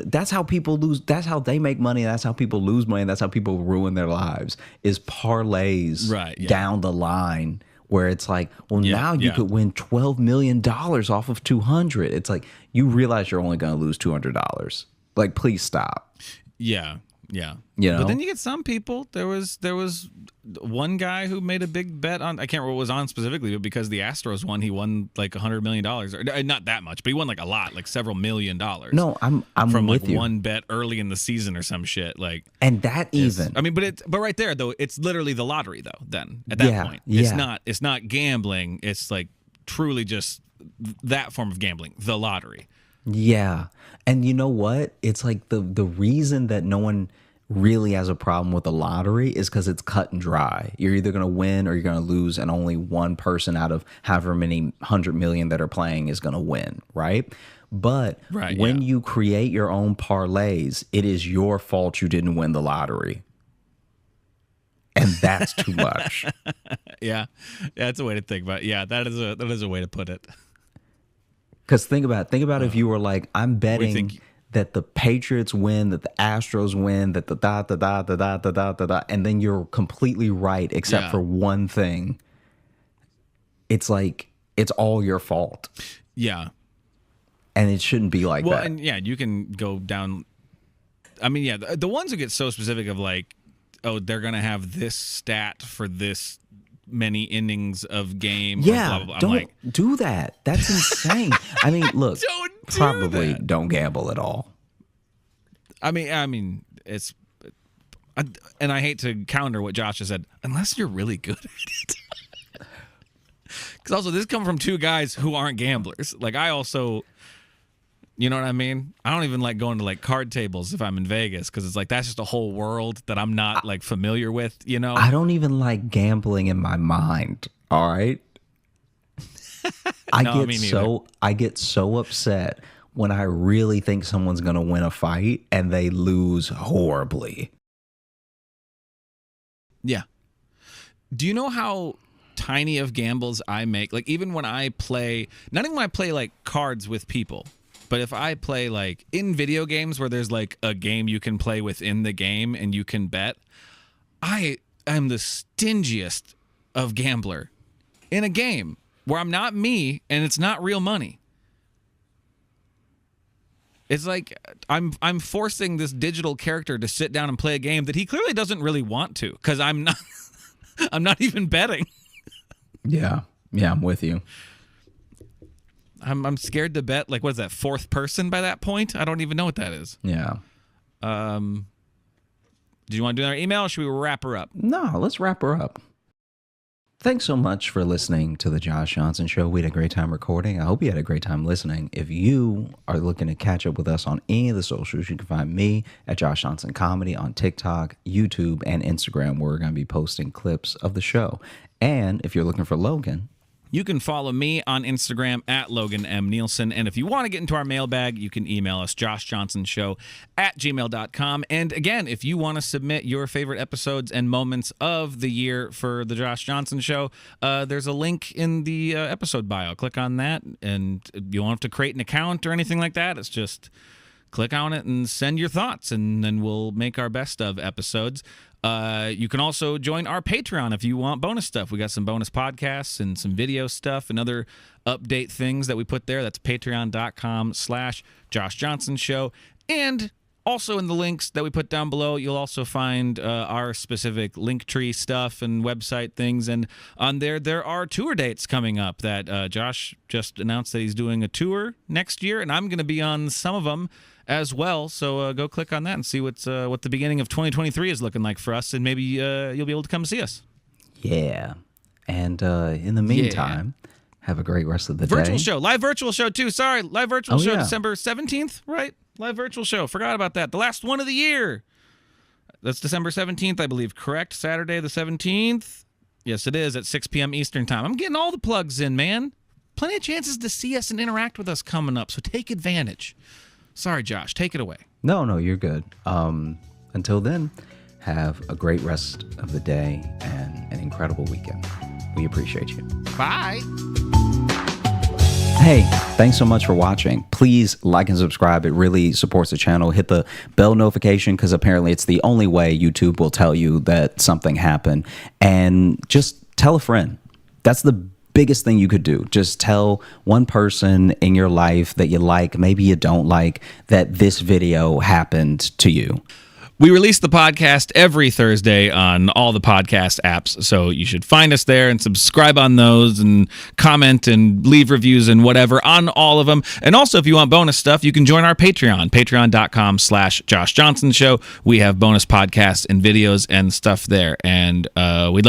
that's how people lose. That's how they make money. That's how people lose money. That's how people ruin their lives. Is parlays down the line where it's like, well, now you could win $12 million off of 200. It's like you realize you're only going to lose $200. Like, please stop. Yeah. But then you get some people. There was one guy who made a big bet on, I can't remember what it was on specifically, but because the Astros won, he won like $100 million, or not that much, but he won like a lot, like several $1 million. No, I'm from with like you. one bet early in the season or some shit. Like, and that even. I mean, but right there though, it's literally the lottery though. Then at that point, it's not gambling. It's like truly just that form of gambling, the lottery. Yeah. And you know what? It's like the reason that no one really has a problem with the lottery is because it's cut and dry. You're either going to win or you're going to lose, and only one person out of however many 100 million that are playing is going to win, right? But when you create your own parlays, it is your fault you didn't win the lottery. And that's too much. Yeah, that's a way to think about it. Yeah, that is a way to put it. Because think about if you were like, I'm betting that the Patriots win, that the Astros win, that the da, and then you're completely right except for one thing. It's like, it's all your fault. Yeah. And it shouldn't be like that. Well, and you can go down. I mean, the ones who get so specific of like, oh, they're going to have this stat for this many innings of game. Yeah, blah, blah, blah. don't do that. That's insane. I mean, look, probably don't gamble at all. I mean, it's, and I hate to counter what Josh has said, unless you're really good at it. Because also, this comes from two guys who aren't gamblers. Like, I also, you know what I mean? I don't even like going to like card tables if I'm in Vegas, because it's like that's just a whole world that I'm not like familiar with, you know? I don't even like gambling in my mind, all right? I get so upset when I really think someone's going to win a fight and they lose horribly. Yeah. Do you know how tiny of gambles I make? Like, even when I play, not even when I play like cards with people, but if I play like in video games where there's like a game you can play within the game and you can bet, I am the stingiest of gambler in a game where I'm not me and it's not real money. It's like I'm forcing this digital character to sit down and play a game that he clearly doesn't really want to, because I'm not even betting. Yeah, I'm with you. I'm scared to bet. Like, what is that, fourth person by that point? I don't even know what that is. Yeah. Do you want to do another email, or should we wrap her up? No, let's wrap her up. Thanks so much for listening to the Josh Johnson Show. We had a great time recording. I hope you had a great time listening. If you are looking to catch up with us on any of the socials, you can find me at Josh Johnson Comedy on TikTok, YouTube, and Instagram, where we're going to be posting clips of the show. And if you're looking for Logan, you can follow me on Instagram at Logan M. Nielsen. And if you want to get into our mailbag, you can email us, joshjohnsonshow@gmail.com. And again, if you want to submit your favorite episodes and moments of the year for the Josh Johnson Show, there's a link in the episode bio. Click on that, and you won't have to create an account or anything like that. It's just click on it and send your thoughts, and then we'll make our best of episodes. You can also join our Patreon if you want bonus stuff. We got some bonus podcasts and some video stuff and other update things that we put there. That's patreon.com/Josh Johnson Show. And also in the links that we put down below, you'll also find our specific Linktree stuff and website things. And on there are tour dates coming up that Josh just announced that he's doing a tour next year, and I'm going to be on some of them as well. So go click on that and see what the beginning of 2023 is looking like for us, and maybe you'll be able to come see us. Yeah. And in the meantime, have a great rest of the virtual day. Show. Live virtual show, too. Sorry. Live virtual show, yeah. December 17th, right? Live virtual show. Forgot about that. The last one of the year. That's December 17th, I believe. Correct? Saturday the 17th? Yes, it is, at 6 p.m. Eastern Time. I'm getting all the plugs in, man. Plenty of chances to see us and interact with us coming up, so take advantage. Sorry, Josh. Take it away. No, you're good. Until then, have a great rest of the day and an incredible weekend. We appreciate you. Bye. Hey, thanks so much for watching. Please like and subscribe. It really supports the channel. Hit the bell notification, because apparently it's the only way YouTube will tell you that something happened. And just tell a friend. That's the biggest thing you could do. Just tell one person in your life that you like, maybe you don't like, that this video happened to you. We release the podcast every Thursday on all the podcast apps, so you should find us there and subscribe on those and comment and leave reviews and whatever on all of them. And also, if you want bonus stuff, you can join our Patreon, patreon.com/Josh Johnson Show. We have bonus podcasts and videos and stuff there, and we'd